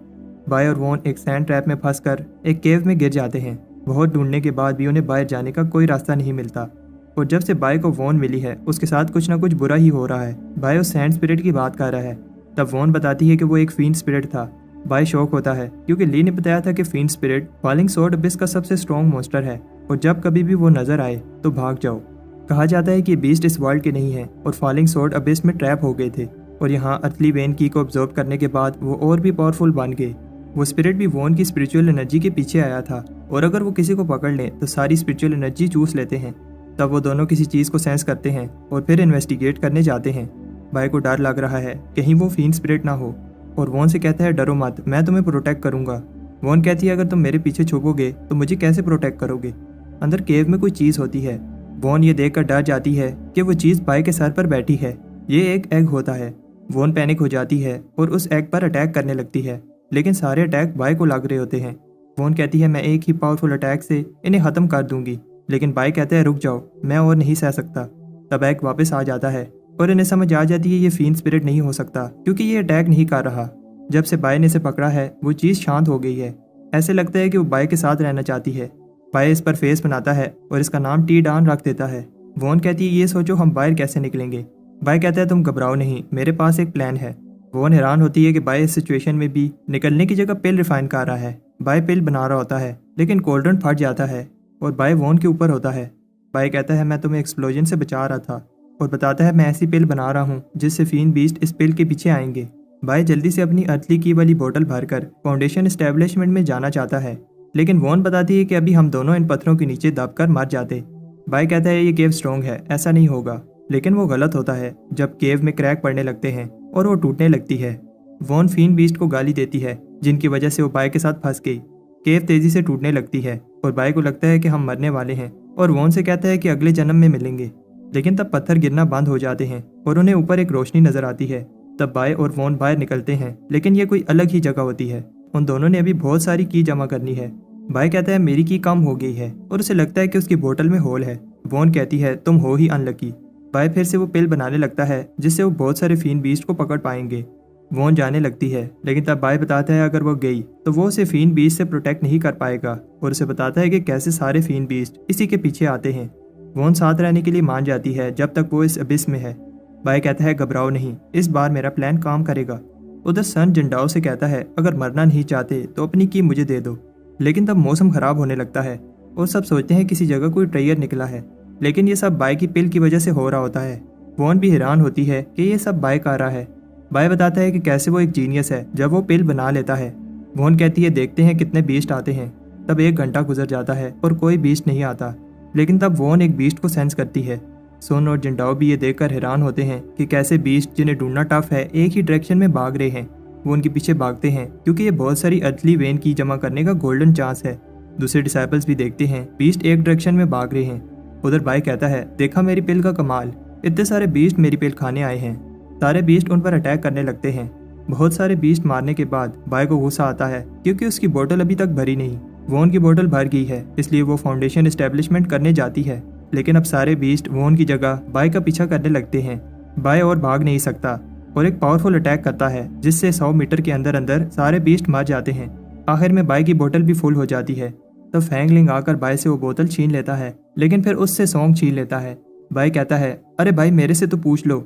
बाय और वॉन एक सैंड ट्रैप में फंसकर एक केव में गिर जाते हैं। बहुत ढूंढने के बाद भी उन्हें बाहर जाने का कोई रास्ता नहीं मिलता और जब से बाय को वॉन मिली है उसके साथ कुछ ना कुछ बुरा ही हो रहा है। बाय उस सैंड स्पिरिट की बात कर रहा है। तब वॉन बताती है कि वो एक फीन स्पिरिट था। बाय शॉक होता है क्योंकि ली ने बताया था कि फीन स्पिरिट फॉलिंग सोर्ड अबिस का सबसे स्ट्रॉन्ग मॉन्स्टर है और जब कभी भी वो नजर आए तो भाग जाओ। कहा जाता है कि बीस्ट इस वर्ल्ड के नहीं है और फॉलिंग सोर्ड अबिस में ट्रैप हो गए थे और यहाँ अर्थली वेन की को ऑब्जर्व करने के बाद वो और भी पावरफुल बन गए। वो स्पिरिट भी वॉन की स्पिरिचुअल एनर्जी के पीछे आया था और अगर वो किसी को पकड़ ले तो सारी स्पिरिचुअल एनर्जी चूस लेते हैं। तब वो दोनों किसी चीज़ को सेंस करते हैं और फिर इन्वेस्टिगेट करने जाते हैं। बाय को डर लग रहा है कहीं वो फीन स्पिरिट ना हो और वॉन से कहता है डरो मत, मैं तुम्हें प्रोटेक्ट करूंगा। वॉन कहती है अगर तुम मेरे पीछे छुपोगे तो मुझे कैसे प्रोटेक्ट करोगे। अंदर केव में कोई चीज़ होती है। वॉन ये देखकर डर जाती है कि वो चीज़ बाय के सर पर बैठी है। ये एक एग होता है। वॉन पैनिक हो जाती है और उस एग पर अटैक करने लगती है, लेकिन सारे अटैक बाय को लग रहे होते हैं। वॉन कहती है मैं एक ही पावरफुल अटैक से इन्हें ख़त्म कर दूंगी, लेकिन बाय कहते हैं रुक जाओ, मैं और नहीं सह सकता। तब एग वापस आ जाता है और इन्हें समझ आ जाती है ये फीन स्पिरिट नहीं हो सकता, क्योंकि ये अटैक नहीं कर रहा। जब से बाय ने इसे पकड़ा है वो चीज़ शांत हो गई है। ऐसे लगता है कि वो बाय के साथ रहना चाहती है। बाय इस पर फेस बनाता है और इसका नाम टी डान रख देता है। वॉन कहती है ये सोचो हम बाहर कैसे निकलेंगे। बाय कहता है तुम घबराओ नहीं, मेरे पास एक प्लान है। वॉन हैरान होती है कि बाय इस सिचुएशन में भी निकलने की जगह पिल रिफाइन कर रहा है। बाय पिल बना रहा होता है, लेकिन कोल्ड्रन फट जाता है और बाय वॉन के ऊपर होता है। बाय कहता है मैं तुम्हें एक्सप्लोजन से बचा रहा था और बताता है मैं ऐसी पिल बना रहा हूँ जिससे फीन बीस्ट इस पिल के पीछे आएंगे। बाय जल्दी से अपनी अर्ली की वाली बोतल भरकर फाउंडेशन एस्टेब्लिशमेंट में जाना चाहता है, लेकिन वॉन बताती है कि अभी हम दोनों इन पत्थरों के नीचे दबकर मर जाते। बाय कहता है ये केव स्ट्रॉन्ग है, ऐसा नहीं होगा, लेकिन वो गलत होता है जब केव में क्रैक पड़ने लगते हैं और वो टूटने लगती है। वॉन फीन बीस्ट को गाली देती है जिनकी वजह से वो बाय के साथ फंस गई। केव तेजी से टूटने लगती है और बाय को लगता है कि हम मरने वाले हैं और वॉन से कहता है कि अगले जन्म में मिलेंगे, लेकिन तब पत्थर गिरना बंद हो जाते हैं और उन्हें ऊपर एक रोशनी नजर आती है। तब बाय और वॉन बाहर निकलते हैं, लेकिन ये कोई अलग ही जगह होती है। उन दोनों ने अभी बहुत सारी की जमा करनी है। बाय कहता है मेरी की कम हो गई है और उसे लगता है कि उसकी बोतल में होल है। वॉन कहती है तुम हो ही अनलकी। बाय फिर से वो पिल बनाने लगता है जिससे वो बहुत सारे फीन बीस्ट को पकड़ पाएंगे। वॉन जाने लगती है, लेकिन तब बाय बताता है अगर वो गई तो वो उसे फीन बीस्ट से प्रोटेक्ट नहीं कर पाएगा और उसे बताता है कि कैसे सारे फीन बीस्ट इसी के पीछे आते हैं। वॉन साथ रहने के लिए मान जाती है जब तक वो इस अबिस में है। बाय कहता है घबराओ नहीं, इस बार मेरा प्लान काम करेगा। उधर सन जिंडाओ से कहता है अगर मरना नहीं चाहते तो अपनी की मुझे दे दो। लेकिन तब मौसम खराब होने लगता है और सब सोचते हैं किसी जगह कोई ट्रेयर निकला है, लेकिन ये सब बाय की पिल की वजह से हो रहा होता है। वॉन भी हैरान होती है कि ये सब बाय कर रहा है। बाय बताता है कि कैसे वो एक जीनियस है जब वो पिल बना लेता है। वॉन कहती है देखते हैं कितने बीस्ट आते हैं। तब 1 घंटा गुजर जाता है और कोई बीस्ट नहीं आता, लेकिन तब वॉन एक बीस्ट को सेंस करती है। सोन और जिंडाओ भी ये देखकर हैरान होते हैं कि कैसे बीस्ट जिन्हें ढूंढना टफ है एक ही डायरेक्शन में भाग रहे हैं। वो उनके पीछे भागते हैं क्योंकि ये बहुत सारी अर्ली वेन की जमा करने का गोल्डन चांस है। दूसरे डिसाइपल्स भी देखते हैं बीस्ट एक डायरेक्शन में भाग रहे हैं। उधर बाय कहता है देखा मेरी पिल का कमाल, इतने सारे बीस्ट मेरी पिल खाने आए हैं। सारे बीस्ट उन पर अटैक करने लगते हैं। बहुत सारे बीस्ट मारने के बाद बाय को गुस्सा आता है क्योंकि उसकी बोतल अभी तक भरी नहीं। वॉन की बोतल भर गई है, इसलिए वो फाउंडेशन एस्टेब्लिशमेंट करने जाती है, लेकिन अब सारे बीस्ट वॉन की जगह बाय का पीछा करने लगते हैं। बाय और भाग नहीं सकता और एक पावरफुल अटैक करता है जिससे 100 मीटर के अंदर अंदर सारे बीस्ट मर जाते हैं। आखिर में बाय की बोतल भी फुल हो जाती है। तब फैंगलिंग आकर बाय से वो बोतल छीन लेता है, लेकिन फिर उससे सॉन्ग छीन लेता है। बाय कहता है अरे भाई मेरे से तो पूछ लो।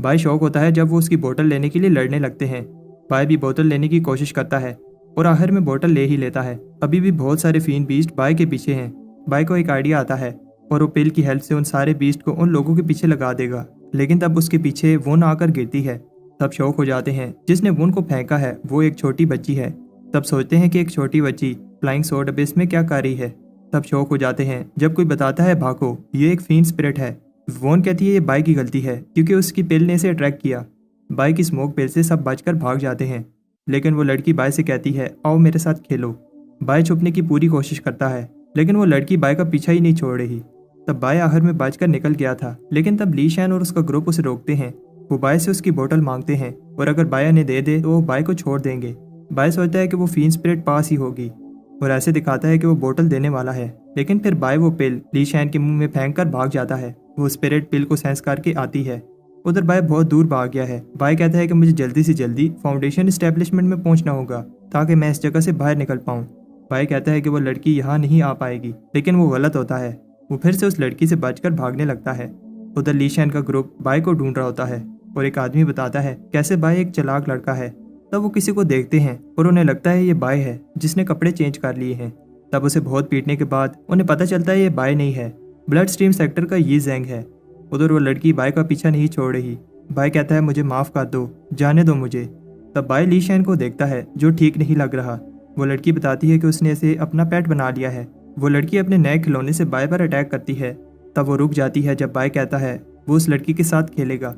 बाय शौक होता है जब वो उसकी बोतल लेने के लिए लड़ने लगते हैं। बाय भी बोतल लेने की कोशिश करता है और आखिर में बोतल ले ही लेता है। अभी भी बहुत सारे फीन बीस्ट बाय के पीछे हैं। बाय को एक आइडिया आता है और वो पिल की हेल्प से उन सारे बीस्ट को उन लोगों के पीछे लगा देगा, लेकिन तब उसके पीछे वोन आकर गिरती है। तब शौक हो जाते हैं जिसने वोन को फेंका है वो एक छोटी बच्ची है। तब सोचते हैं कि एक छोटी बच्ची फ्लाइंग सोर्ड अबिस में क्या कर रही है। तब शौक हो जाते हैं जब कोई बताता है भागो, ये एक फीन स्पिरिट है। वोन कहती है ये बाय की गलती है क्योंकि उसकी पिल ने इसे अट्रैक्ट किया। बाय की स्मोक पिल से सब बचकर भाग जाते हैं, लेकिन वो लड़की बाय से कहती है आओ मेरे साथ खेलो। बाय छुपने की पूरी कोशिश करता है, लेकिन वो लड़की बाय का पीछा ही नहीं छोड़ रही। तब बाय आखिर में बचकर निकल गया था, लेकिन तब ली शैन और उसका ग्रुप उसे रोकते हैं। वो बाय से उसकी बोतल मांगते हैं और अगर बाय ने दे दे तो वो बाय को छोड़ देंगे। बाय सोचता है कि वो फीन स्पिरिट पास ही होगी और ऐसे दिखाता है कि वो बोतल देने वाला है, लेकिन फिर बाय वो पिल ली शैन के मुंह में फेंक कर भाग जाता है। वो स्पिरिट पिल को सेंस करके आती है। उधर बाय बहुत दूर भाग गया है। बाय कहता है कि मुझे जल्दी से जल्दी फाउंडेशन एस्टेब्लिशमेंट में पहुंचना होगा ताकि मैं इस जगह से बाहर निकल पाऊं। बाय कहता है कि वो लड़की यहाँ नहीं आ पाएगी, लेकिन वो गलत होता है। वो फिर से उस लड़की से बचकर भागने लगता है। उधर ली शैन का ग्रुप बाय को ढूंढ रहा होता है और एक आदमी बताता है कैसे बाय एक चालाक लड़का है। तब वो किसी को देखते हैं और उन्हें लगता है ये बाय है जिसने कपड़े चेंज कर लिए हैं। तब उसे बहुत पीटने के बाद उन्हें पता चलता है ये बाय नहीं है, ब्लड स्ट्रीम सेक्टर का ये जैंग है। उधर वो लड़की बाय का पीछा नहीं छोड़ रही। बाय कहता है मुझे माफ कर दो, जाने दो मुझे। तब बाय ली शैन को देखता है जो ठीक नहीं लग रहा। वो लड़की बताती है कि उसने इसे अपना पेट बना लिया है। वो लड़की अपने नए खिलौने से बाय पर अटैक करती है। तब वो रुक जाती है जब बाय कहता है वो उस लड़की के साथ खेलेगा।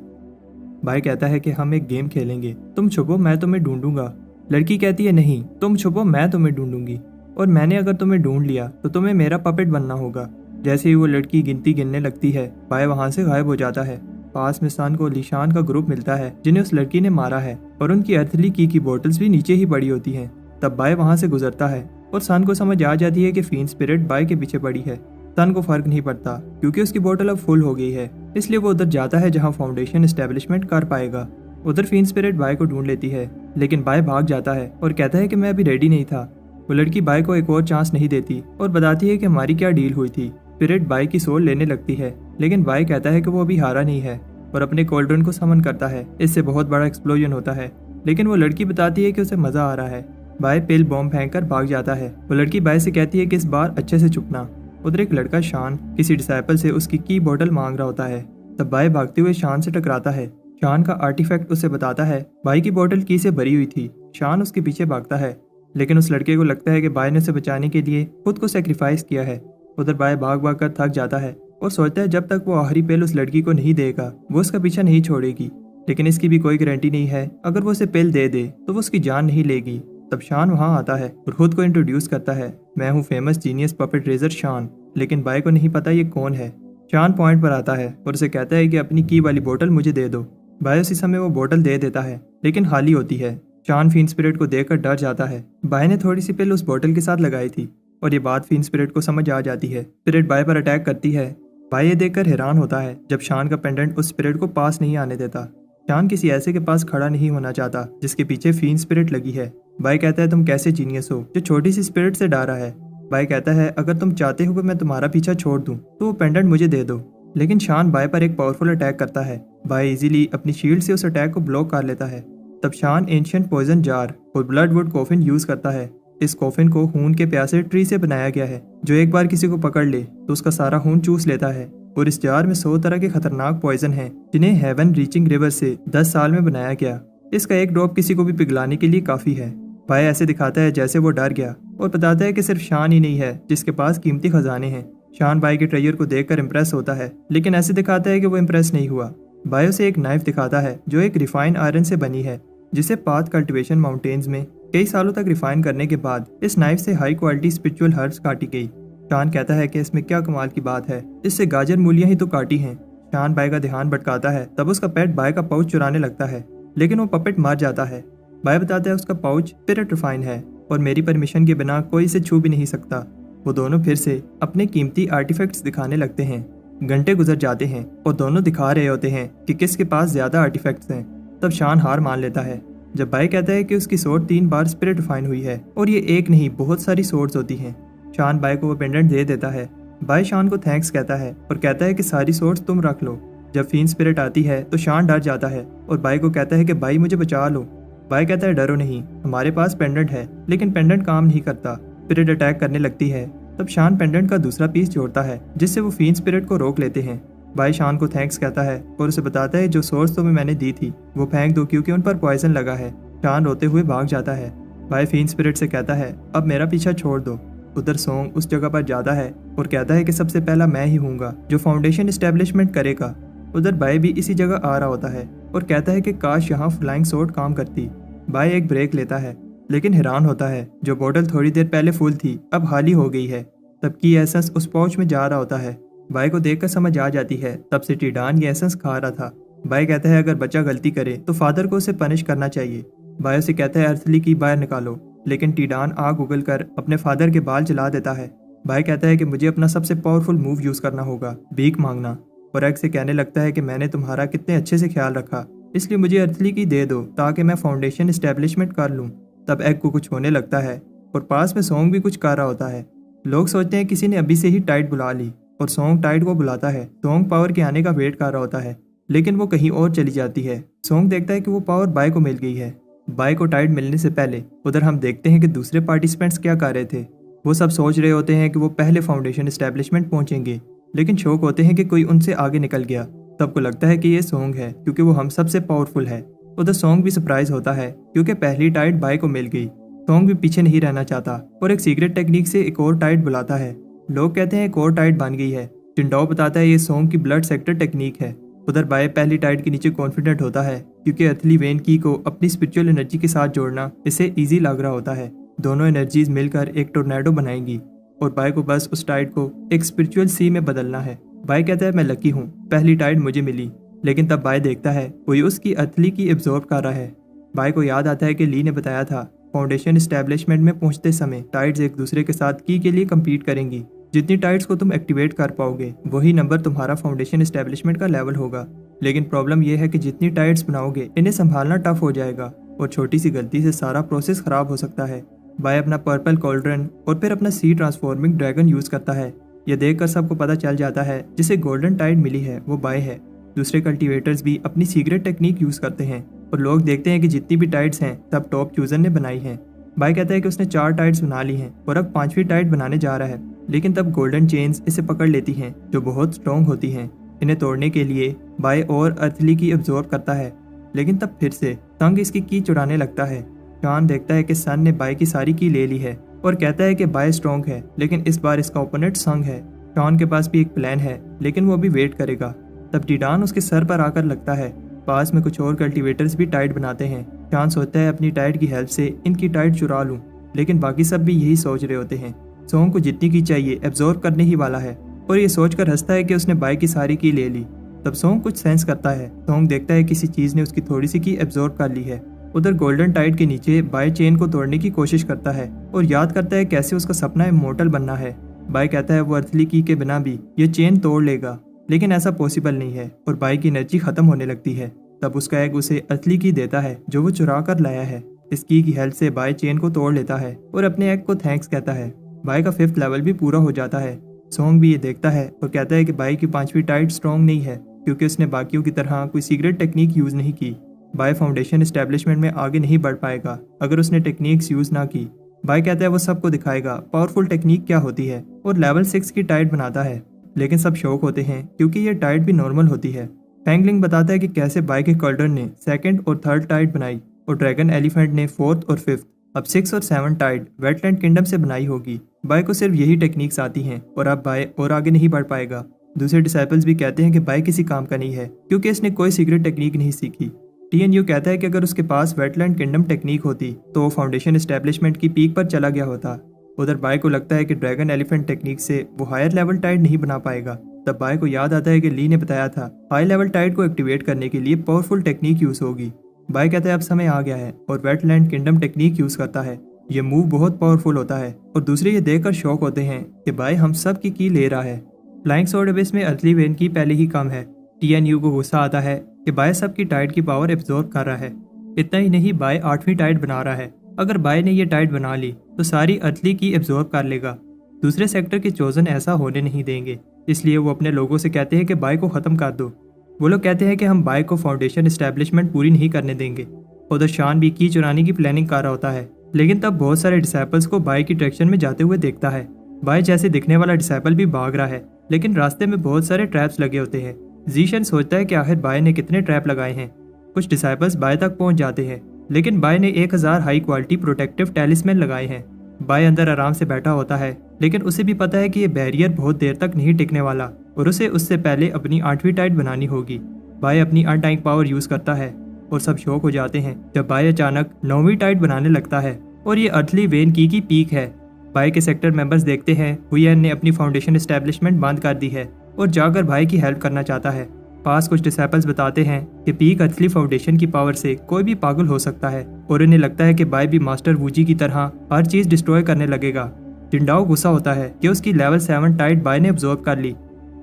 बाय कहता है कि हम एक गेम खेलेंगे, तुम छुपो मैं तुम्हें ढूंढूंगा। लड़की कहती है नहीं, तुम छुपो, मैं तुम्हें ढूंढूंगी, और मैंने अगर तुम्हें ढूंढ लिया तो तुम्हें मेरा पपेट बनना होगा। जैसे ही वो लड़की गिनती गिनने लगती है, बाय वहां से गायब हो जाता है। पास में सान को लिशान का ग्रुप मिलता है जिन्हें उस लड़की ने मारा है, और उनकी अर्थली की बोतल्स भी नीचे ही पड़ी होती हैं। तब बाय वहां से गुजरता है और सान को समझ आ जाती है कि फीन स्पिरिट बाय के पीछे पड़ी है। सान को फर्क नहीं पड़ता क्योंकि उसकी बोतल अब फुल हो गई है, इसलिए वो उधर जाता है जहाँ फाउंडेशन एस्टेब्लिशमेंट कर पाएगा। उधर फीन स्पिरिट बाय को ढूंढ लेती है, लेकिन बाय भाग जाता है और कहता है कि मैं अभी रेडी नहीं था। वो लड़की बाय को एक और चांस नहीं देती और बताती है कि हमारी क्या डील हुई थी। स्पिरिट बाय की सोल लेने लगती है, लेकिन बाय कहता है कि वो अभी हारा नहीं है और अपने कोल्ड्रन को समन करता है। इससे बहुत बड़ा एक्सप्लोजन होता है, लेकिन वो लड़की बताती है कि उसे मजा आ रहा है। बाय पिल बॉम्ब फेंक कर भाग जाता है। वो लड़की बाय से कहती है कि इस बार अच्छे से छुपना। उधर एक लड़का शान किसी डिसाइपल से उसकी की बोतल मांग रहा होता है। तब बाय भागते हुए शान से टकराता है। शान का आर्टिफैक्ट उसे बताता है बाय की बोतल की से भरी हुई थी। शान उसके पीछे भागता है, लेकिन उस लड़के को लगता है कि बाय ने उसे बचाने के लिए खुद को सेक्रीफाइस किया है। उधर बाय भाग भाग कर थक जाता है और सोचता है जब तक वो आखिरी पिल उस लड़की को नहीं देगा वो उसका पीछा नहीं छोड़ेगी। लेकिन इसकी भी कोई गारंटी नहीं है, अगर वो उसे पिल दे दे तो वो उसकी जान नहीं लेगी। तब शान वहाँ आता है और खुद को इंट्रोड्यूस करता है, मैं हूँ फेमस जीनियस पपेट रेजर शान। लेकिन बाय को नहीं पता ये कौन है। शान पॉइंट पर आता है और उसे कहता है कि अपनी की वाली बोतल मुझे दे दो। बाय उसी समय वो बोतल दे देता है, लेकिन खाली होती है। शान फीन स्पिरिट को देखकर डर जाता है। बाय ने थोड़ी सी पिल उस बोतल के साथ लगाई थी और ये बात फीन स्पिरिट को समझ आ जाती है। स्पिरिट बाय पर अटैक करती है। बाय ये देखकर हैरान होता है जब शान का पेंडेंट उस स्पिरिट को पास नहीं आने देता। शान किसी ऐसे के पास खड़ा नहीं होना चाहता जिसके पीछे फीन स्पिरिट लगी है। बाय कहता है तुम कैसे जीनियस हो जो छोटी सी स्पिरिट से डरा है। बाय कहता है अगर तुम चाहते हो कि मैं तुम्हारा पीछा छोड़ दूं तो वो पेंडेंट मुझे दे दो। लेकिन शान बाय पर एक पावरफुल अटैक करता है। बाय इजीली अपनी शील्ड से उस अटैक को ब्लॉक कर लेता है। तब शान एंशिएंट पॉइजन जार और ब्लडवुड कॉफिन यूज करता है। इस कॉफिन को खून के प्यासे ट्री से बनाया गया है जो एक बार किसी को पकड़ ले तो उसका सारा खून चूस लेता है। और इस जार में 100 तरह के खतरनाक पॉइजन हैं जिन्हें हेवन रीचिंग रिवर से 10 साल में बनाया गया। इसका एक ड्रॉप किसी को भी पिघलाने के लिए काफी है। बाय ऐसे दिखाता है जैसे वो डर गया और बताता है कि सिर्फ शान ही नहीं है जिसके पास कीमती खजाने हैं। शान बाय के ट्रेजर को देखकर इम्प्रेस होता है, लेकिन ऐसे दिखाता है कि वो इम्प्रेस नहीं हुआ। बाय उसे एक नाइफ दिखाता है जो एक रिफाइन आयरन से बनी है, जिसे पाथ कल्टीवेशन माउंटेन्स में कई सालों तक रिफाइन करने के बाद इस नाइफ से हाई क्वालिटी स्पिरिचुअल हर्ब्स काटी गई। शान कहता है कि इसमें क्या कमाल की बात है, इससे गाजर मूलियां ही तो काटी हैं। शान बाय का ध्यान भटकाता है, तब उसका पेट बाय का पाउच चुराने लगता है, लेकिन वो पपेट मर जाता है। बाय बताता है उसका पाउच स्पिरिट रिफाइन है और मेरी परमिशन के बिना कोई इसे छू भी नहीं सकता। वो दोनों फिर से अपने कीमती आर्टिफैक्ट्स दिखाने लगते हैं। घंटे गुजर जाते हैं और दोनों दिखा रहे होते हैं कि किसके पास ज्यादा आर्टिफैक्ट्स हैं। तब शान हार मान लेता है जब बाय कहता है कि उसकी सोर्ड 3 बार स्पिरिट रिफाइन हुई है और ये एक नहीं बहुत सारी सोर्ड्स होती हैं। शान बाय को वो पेंडेंट दे देता है। बाय शान को थैंक्स कहता है और कहता है कि सारी सोर्ड्स तुम रख लो। जब फीन स्पिरिट आती है तो शान डर जाता है और बाय को कहता है कि बाय मुझे बचा लो। बाय कहता है डरो नहीं, हमारे पास पेंडेंट है, लेकिन पेंडेंट काम नहीं करता। स्पिरिट अटैक करने लगती है। तब शान पेंडेंट का दूसरा पीस जोड़ता है जिससे वो फीन स्पिरिट को रोक लेते हैं। बाय शान को थैंक्स कहता है और उसे बताता है जो सोर्स तुम्हें मैंने दी थी वो फेंक दो क्योंकि उन पर पॉइजन लगा है। शान रोते हुए भाग जाता है। बाय फीन स्पिरिट से कहता है अब मेरा पीछा छोड़ दो। उधर सोंग उस जगह पर जाता है और कहता है कि सबसे पहला मैं ही हूँगा जो फाउंडेशन एस्टेब्लिशमेंट करेगा। उधर बाय भी इसी जगह आ रहा होता है और कहता है कि काश यहाँ फ्लाइंग सोर्ड काम करती। बाय एक ब्रेक लेता है, लेकिन हैरान होता है जो बोतल थोड़ी देर पहले फुल थी अब खाली हो गई है। तब की एसेंस उस पाउच में जा रहा होता है। बाय को देखकर समझ आ जाती है तब से टीडान ये एसेंस खा रहा था। बाय कहता है अगर बच्चा गलती करे तो फादर को उसे पनिश करना चाहिए। बाय उसे कहता है अर्थली की बाहर निकालो, लेकिन टीडान आग उगल कर अपने फादर के बाल जला देता है। बाय कहता है कि मुझे अपना सबसे पावरफुल मूव यूज करना होगा, भीख मांगना, और एग से कहने लगता है कि मैंने तुम्हारा कितने अच्छे से ख्याल रखा, इसलिए मुझे अर्थली की दे दो ताकि मैं फाउंडेशन एस्टेब्लिशमेंट कर लूँ। तब एग को कुछ होने लगता है और पास में सोंग भी कुछ कर रहा होता है। लोग सोचते हैं किसी ने अभी से ही टाइड बुला ली और सोंग टाइड को बुलाता है। सोंग पावर के आने का वेट कर रहा होता है, लेकिन वो कहीं और चली जाती है। सोंग देखता है कि वो पावर बाय को मिल गई है। बाय को टाइड मिलने से पहले उधर हम देखते हैं कि दूसरे पार्टिसिपेंट्स क्या कर रहे थे। वो सब सोच रहे होते हैं कि वो पहले फाउंडेशन एस्टेब्लिशमेंट पहुंचेंगे, लेकिन शौक होते हैं कि कोई उनसे आगे निकल गया। तब को लगता है कि ये सोंग है क्योंकि वो हम सबसे पावरफुल है। उधर सोंग भी सरप्राइज होता है क्योंकि पहली टाइड बाय को मिल गई। सोंग भी पीछे नहीं रहना चाहता और एक सीक्रेट टेक्निक से एक और टाइड बुलाता है। लोग कहते हैं एक और टाइड बन गई है। टिंडाओ बताता है ये सोंग की ब्लड सेक्टर टेक्निक है। उधर बाय पहली टाइड के नीचे कॉन्फिडेंट होता है क्योंकि अर्थली वेन की को अपनी स्पिरिचुअल एनर्जी के साथ जोड़ना इसे ईजी लग रहा होता है। दोनों एनर्जीज मिलकर एक टोर्नेडो बनाएंगी और बाय को बस उस टाइड को एक स्पिरिचुअल सी में बदलना है। बाय कहता है मैं लकी हूँ, पहली टाइड मुझे मिली। लेकिन तब बाय देखता है कोई उसकी अर्थली की एब्जॉर्ब कर रहा है। बाय को याद आता है कि ली ने बताया था फाउंडेशन एस्टेब्लिशमेंट में पहुंचते समय टाइड्स एक दूसरे के साथ की के लिए कम्पीट करेंगी। जितनी टाइड्स को तुम एक्टिवेट कर पाओगे वही नंबर तुम्हारा फाउंडेशन एस्टेब्लिशमेंट का लेवल होगा। लेकिन प्रॉब्लम यह है कि जितनी टाइड्स बनाओगे इन्हें संभालना टफ हो जाएगा और छोटी सी गलती से सारा प्रोसेस खराब हो सकता है। बाय अपना पर्पल कॉल्ड्रन और फिर अपना सी ट्रांसफॉर्मिंग ड्रैगन यूज करता है। यह देखकर सबको पता चल जाता है जिसे गोल्डन टाइड मिली है वो बाय है। दूसरे कल्टीवेटर्स भी अपनी सीक्रेट टेक्निक यूज करते हैं और लोग देखते हैं कि जितनी भी टाइड्स हैं सब टॉप चूजर ने बनाई हैं। बाय कहता है कि उसने 4 टाइड्स बना ली हैं और अब 5वीं टाइड बनाने जा रहा है। लेकिन तब गोल्डन चेन्स इसे पकड़ लेती हैं जो बहुत स्ट्रॉन्ग होती हैं। इन्हें तोड़ने के लिए बाय और अर्थली की एब्जॉर्ब करता है। लेकिन तब फिर से संग इसकी की चुराने लगता है। शॉन देखता है कि सन ने बाय की सारी की ले ली है और कहता है कि बाय स्ट्रॉन्ग है लेकिन इस बार इसका ओपोनेंट संग है। शॉन के पास भी एक प्लान है लेकिन वो अभी वेट करेगा। तब डिडान उसके सर पर आकर लगता है। पास में कुछ और कल्टीवेटर्स भी टाइड बनाते हैं। शॉन सोचता है अपनी टाइड की हेल्प से इनकी टाइड चुरा लूं, लेकिन बाकी सब भी यही सोच रहे होते हैं। सोंग को जितनी की चाहिए एब्जॉर्ब करने ही वाला है और ये सोचकर हंसता है कि उसने बाय की सारी की ले ली। तब सोंग कुछ सेंस करता है। सोंग देखता है किसी चीज ने उसकी थोड़ी सी की एब्जॉर्ब कर ली है। उधर गोल्डन टाइड के नीचे बाय चेन को तोड़ने की कोशिश करता है और याद करता है कैसे उसका सपना इमोर्टल बनना है। बाय कहता है वो अर्थली की के बिना भी ये चेन तोड़ लेगा, लेकिन ऐसा पॉसिबल नहीं है और बाय की एनर्जी खत्म होने लगती है। तब उसका एग उसे अर्थली की देता है जो वो चुरा कर लाया है। इस की हेल्प से बाय चेन को तोड़ लेता है और अपने एग को थैंक्स कहता है। बाय का 5th लेवल भी पूरा हो जाता है। सोंग भी ये देखता है और कहता है कि बाय की 5वीं टाइड स्ट्रॉन्ग नहीं है क्योंकि उसने बाकियों की तरह कोई सीक्रेट टेक्निक यूज नहीं की। बाय फाउंडेशन एस्टेब्लिशमेंट में आगे नहीं बढ़ पाएगा अगर उसने टेक्निक्स यूज ना की। बाय कहता है वो सबको दिखाएगा पावरफुल टेक्निक क्या होती है और लेवल 6 की टाइड बनाता है। लेकिन सब शौक होते हैं क्योंकि ये टाइड भी नॉर्मल होती है। फैंगलिंग बताता है कि कैसे बाय के कॉल्डरन ने 2nd और 3rd टाइड बनाई और ड्रैगन एलिफेंट ने 4th और 5th। अब 6 और 7 टाइड वेटलैंड किंगडम से बनाई होगी। बाय को सिर्फ यही टेक्निक्स आती हैं और अब बाय और आगे नहीं बढ़ पाएगा। दूसरे डिसाइपल्स भी कहते हैं कि बाय किसी काम का नहीं है क्योंकि इसने कोई सीक्रेट टेक्निक नहीं सीखी। TNU कहता है कि अगर उसके पास वेटलैंड किंगडम टेक्निक होती तो वो फाउंडेशन एस्टेब्लिशमेंट की पीक पर चला गया होता। उधर बाय को लगता है कि ड्रैगन एलिफेंट टेक्निक से वो हायर लेवल टाइड नहीं बना पाएगा। तब बाय को याद आता है कि ली ने बताया था हाई लेवल टाइड को एक्टिवेट करने के लिए पावरफुल टेक्निक यूज होगी। बाय कहता है अब समय आ गया है और वेटलैंड किंगडम टेक्निक यूज करता है। ये मूव बहुत पावरफुल होता है और दूसरे ये देखकर शॉक होते हैं कि बाय हम सब की ले रहा है। फ्लाइंग स्वॉर्ड अबिस में अर्थली वेन की पहले ही कम है। TNU को गुस्सा आता है कि बाय सबकी टाइड की पावर एब्जॉर्ब कर रहा है। इतना ही नहीं बाय 8वीं टाइड बना रहा है। अगर बाय ने ये टाइड बना ली तो सारी अर्थली की एब्जॉर्ब कर लेगा। दूसरे सेक्टर के चोजन ऐसा होने नहीं देंगे, इसलिए वो अपने लोगों से कहते हैं कि बाय को खत्म कर दो। वो लोग कहते हैं कि हम बाय को फाउंडेशन एस्टेब्लिशमेंट पूरी नहीं करने देंगे। उधर शान भी की चुराने की प्लानिंग कर रहा होता है, लेकिन तब बहुत सारे डिसाइपल्स को बाय की डायरेक्शन में जाते हुए देखता है। बाय जैसे दिखने वाला डिसाइपल भी भाग रहा है, लेकिन रास्ते में बहुत सारे ट्रैप्स लगे होते हैं। जीशन सोचता है कि आखिर बाय ने कितने ट्रैप लगाए हैं। कुछ डिसाइपल्स बाय तक पहुंच जाते हैं, लेकिन बाय ने 1000 हाई क्वालिटी प्रोटेक्टिव टैलिस्मैन लगाए हैं। बाय अंदर आराम से बैठा होता है, लेकिन उसे भी पता है कि ये बैरियर बहुत देर तक नहीं टिकने वाला और उसे उससे पहले अपनी 8वीं टाइड बनानी होगी। बाय अपनी अनटाइम पावर यूज करता है और सब शॉक हो जाते हैं जब बाय अचानक 9वीं टाइड बनाने लगता है और ये अर्थली वेन की पीक है। बाय के सेक्टर मेंबर्स देखते हैं हुयन ने अपनी फाउंडेशन एस्टेब्लिशमेंट बंद कर दी है और जाकर भाई की हेल्प करना चाहता है। पास कुछ डिसाइपल्स बताते हैं कि पीक अर्थली फाउंडेशन की पावर से कोई भी पागल हो सकता है और इन्हें लगता है कि बाय भी मास्टर वूजी की तरह हर चीज डिस्ट्रॉय करने लगेगा। जिंडाओ गुस्सा होता है कि उसकी लेवल 7 टाइड बाय ने ऑब्जर्व कर ली।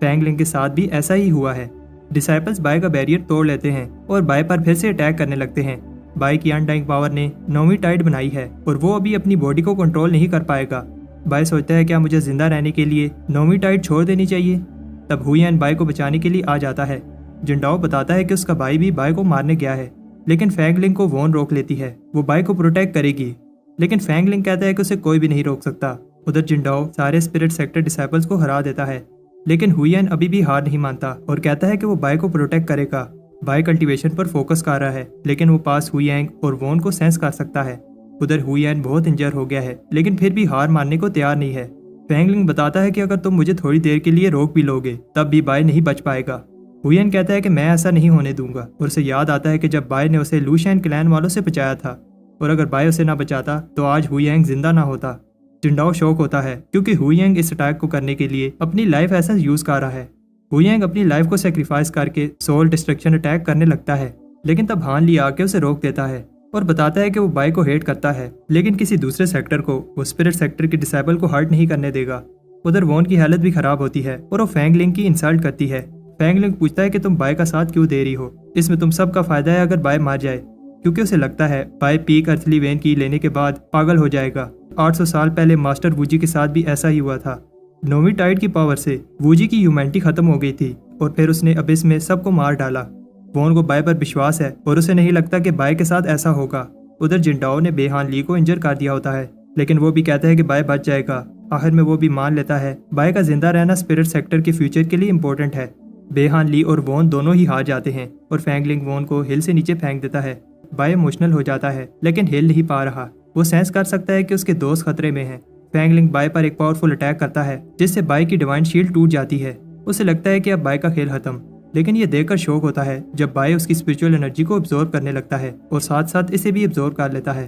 फैंगलिंग के साथ भी ऐसा ही हुआ है। डिसाइपल्स बाय का बैरियर तोड़ लेते हैं और बाय पर फिर से अटैक करने लगते हैं। बाय की अनडाइंग पावर ने 9वीं टाइड बनाई है और वो अभी अपनी बॉडी को कंट्रोल नहीं कर पाएगा। बाय सोचता है क्या मुझे जिंदा रहने के लिए 9वीं टाइड छोड़ देनी चाहिए। तब हुयन बाय को बचाने के लिए आ जाता है। जिंडाओ बताता है कि उसका भाई भी बाय को मारने गया है, लेकिन फैंगलिंग को वॉन रोक लेती है। वो बाय को प्रोटेक्ट करेगी, लेकिन फैंगलिंग कहता है कि उसे कोई भी नहीं रोक सकता। उधर जिंडाओ सारे स्पिरिट सेक्टर डिसाइपल्स को हरा देता है, लेकिन हुयन अभी भी हार नहीं मानता और कहता है कि वो बाय को प्रोटेक्ट करेगा। बाय कल्टीवेशन पर फोकस कर रहा है, लेकिन वो पास हुयैंग और वॉन को सेंस कर सकता है। उधर हुयन बहुत इंजर हो गया है, लेकिन फिर भी हार मानने को तैयार नहीं है। फैंगलिंग बताता है कि अगर तुम मुझे थोड़ी देर के लिए रोक भी लोगे तब भी बाय नहीं बच पाएगा। हुयन कहता है कि मैं ऐसा नहीं होने दूंगा और उसे याद आता है कि जब बाय ने उसे लूशैन क्लैन वालों से बचाया था और अगर बाय उसे ना बचाता तो आज हुयेंग जिंदा ना होता। जिंडाओ शौक होता है क्योंकि हुयेंग इस अटैक को करने के लिए अपनी लाइफ एसेंस यूज कर रहा है। हुयेंग अपनी लाइफ को सेक्रीफाइस करके सोल डिस्ट्रक्शन अटैक करने लगता है, लेकिन तब हान ली आके उसे रोक देता है और बताता है कि वो बाय को हेट करता है, लेकिन किसी दूसरे सेक्टर को, वो स्पिरिट सेक्टर के डिसेबल को हर्ट नहीं करने देगा। उधर वॉन की हालत भी खराब होती है और वो फैंगलिंग की इंसल्ट करती है। फैंगलिंग पूछता है कि तुम बाय का साथ क्यों दे रही हो, इसमें तुम सबका फायदा है अगर बाय मार जाए, क्योंकि उसे लगता है बाय पीक अर्थली वेन की लेने के बाद पागल हो जाएगा। 800 साल पहले मास्टर वूजी के साथ भी ऐसा ही हुआ था। 9वीं टाइड की पावर से वूजी की ह्यूमैनिटी खत्म हो गई थी और फिर उसने अबिस में सबको मार डाला। वॉन को बाय पर विश्वास है और उसे नहीं लगता कि बाय के साथ ऐसा होगा। उधर जिंडाओ ने बेहान ली को इंजर कर दिया होता है, लेकिन वो भी कहता है कि बाय बच जाएगा। आखिर में वो भी मान लेता है बाय का जिंदा रहना स्पिरिट सेक्टर के फ्यूचर के लिए इम्पोर्टेंट है। बेहान ली और वॉन दोनों ही हार जाते हैं और फैंगलिंग वॉन को हिल से नीचे फेंक देता है। बाय इमोशनल हो जाता है लेकिन हिल नहीं पा रहा। वो सेंस कर सकता है कि उसके दोस्त खतरे में हैं। फैंगलिंग बाय पर एक पावरफुल अटैक करता है जिससे बाय की डिवाइन शील्ड टूट जाती है। उसे लगता है कि अब बाय का खेल खत्म, लेकिन ये देखकर शौक होता है जब बाय उसकी स्पिरिचुअल एनर्जी को अब्जॉर्ब करने लगता है और साथ साथ इसे भी अब्जॉर्ब कर लेता है।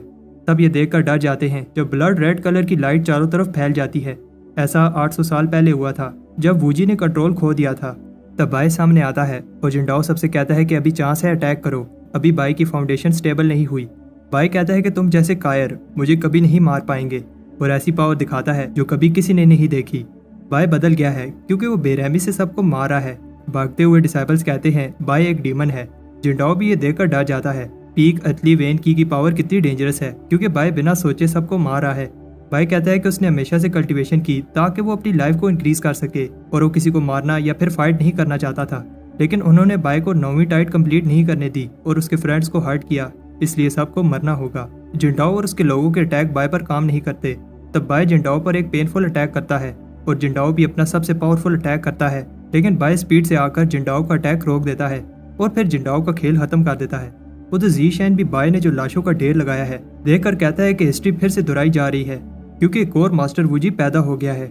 तब ये देखकर डर जाते हैं जब ब्लड रेड कलर की लाइट चारों तरफ फैल जाती है। ऐसा 800 साल पहले हुआ था जब वूजी ने कंट्रोल खो दिया था। तब बाय सामने आता है और जिंडाओ सबसे कहता है कि अभी चांस है, अटैक करो, अभी बाय की फाउंडेशन स्टेबल नहीं हुई। बाय कहता है कि तुम जैसे कायर मुझे कभी नहीं मार पाएंगे और ऐसी पावर दिखाता है जो कभी किसी ने नहीं देखी। बाय बदल गया है क्योंकि वो बेरहमी से सबको मार रहा है। भागते हुए डिसाइबल्स कहते हैं बाय एक डीमन है। जिंडाओ भी ये देखकर डर जाता है पीक अर्थली वेन की पावर कितनी डेंजरस है क्योंकि बाय बिना सोचे सबको मार रहा है। बाय कहता है कि उसने हमेशा से कल्टीवेशन की ताकि वो अपनी लाइफ को इंक्रीज कर सके और वो किसी को मारना या फिर फाइट नहीं करना चाहता था, लेकिन उन्होंने बाय को 9वीं टाइड कंप्लीट नहीं करने दी और उसके फ्रेंड्स को हर्ट किया, इसलिए सबको मरना होगा। जिंडाओ और उसके लोगों के अटैक बाय पर काम नहीं करते। तब बाय जिंडाओ पर एक पेनफुल अटैक करता है और जिंडाओ भी अपना सबसे पावरफुल अटैक करता है, लेकिन बाय स्पीड से आकर जिंडाओ का अटैक रोक देता है और फिर जिंडाओ का खेल खत्म कर देता है। उधर जी शैन भी बाय ने जो लाशों का ढेर लगाया है देखकर कहता है कि हिस्ट्री फिर से दोहराई जा रही है क्योंकि एक और मास्टर वूजी पैदा हो गया है।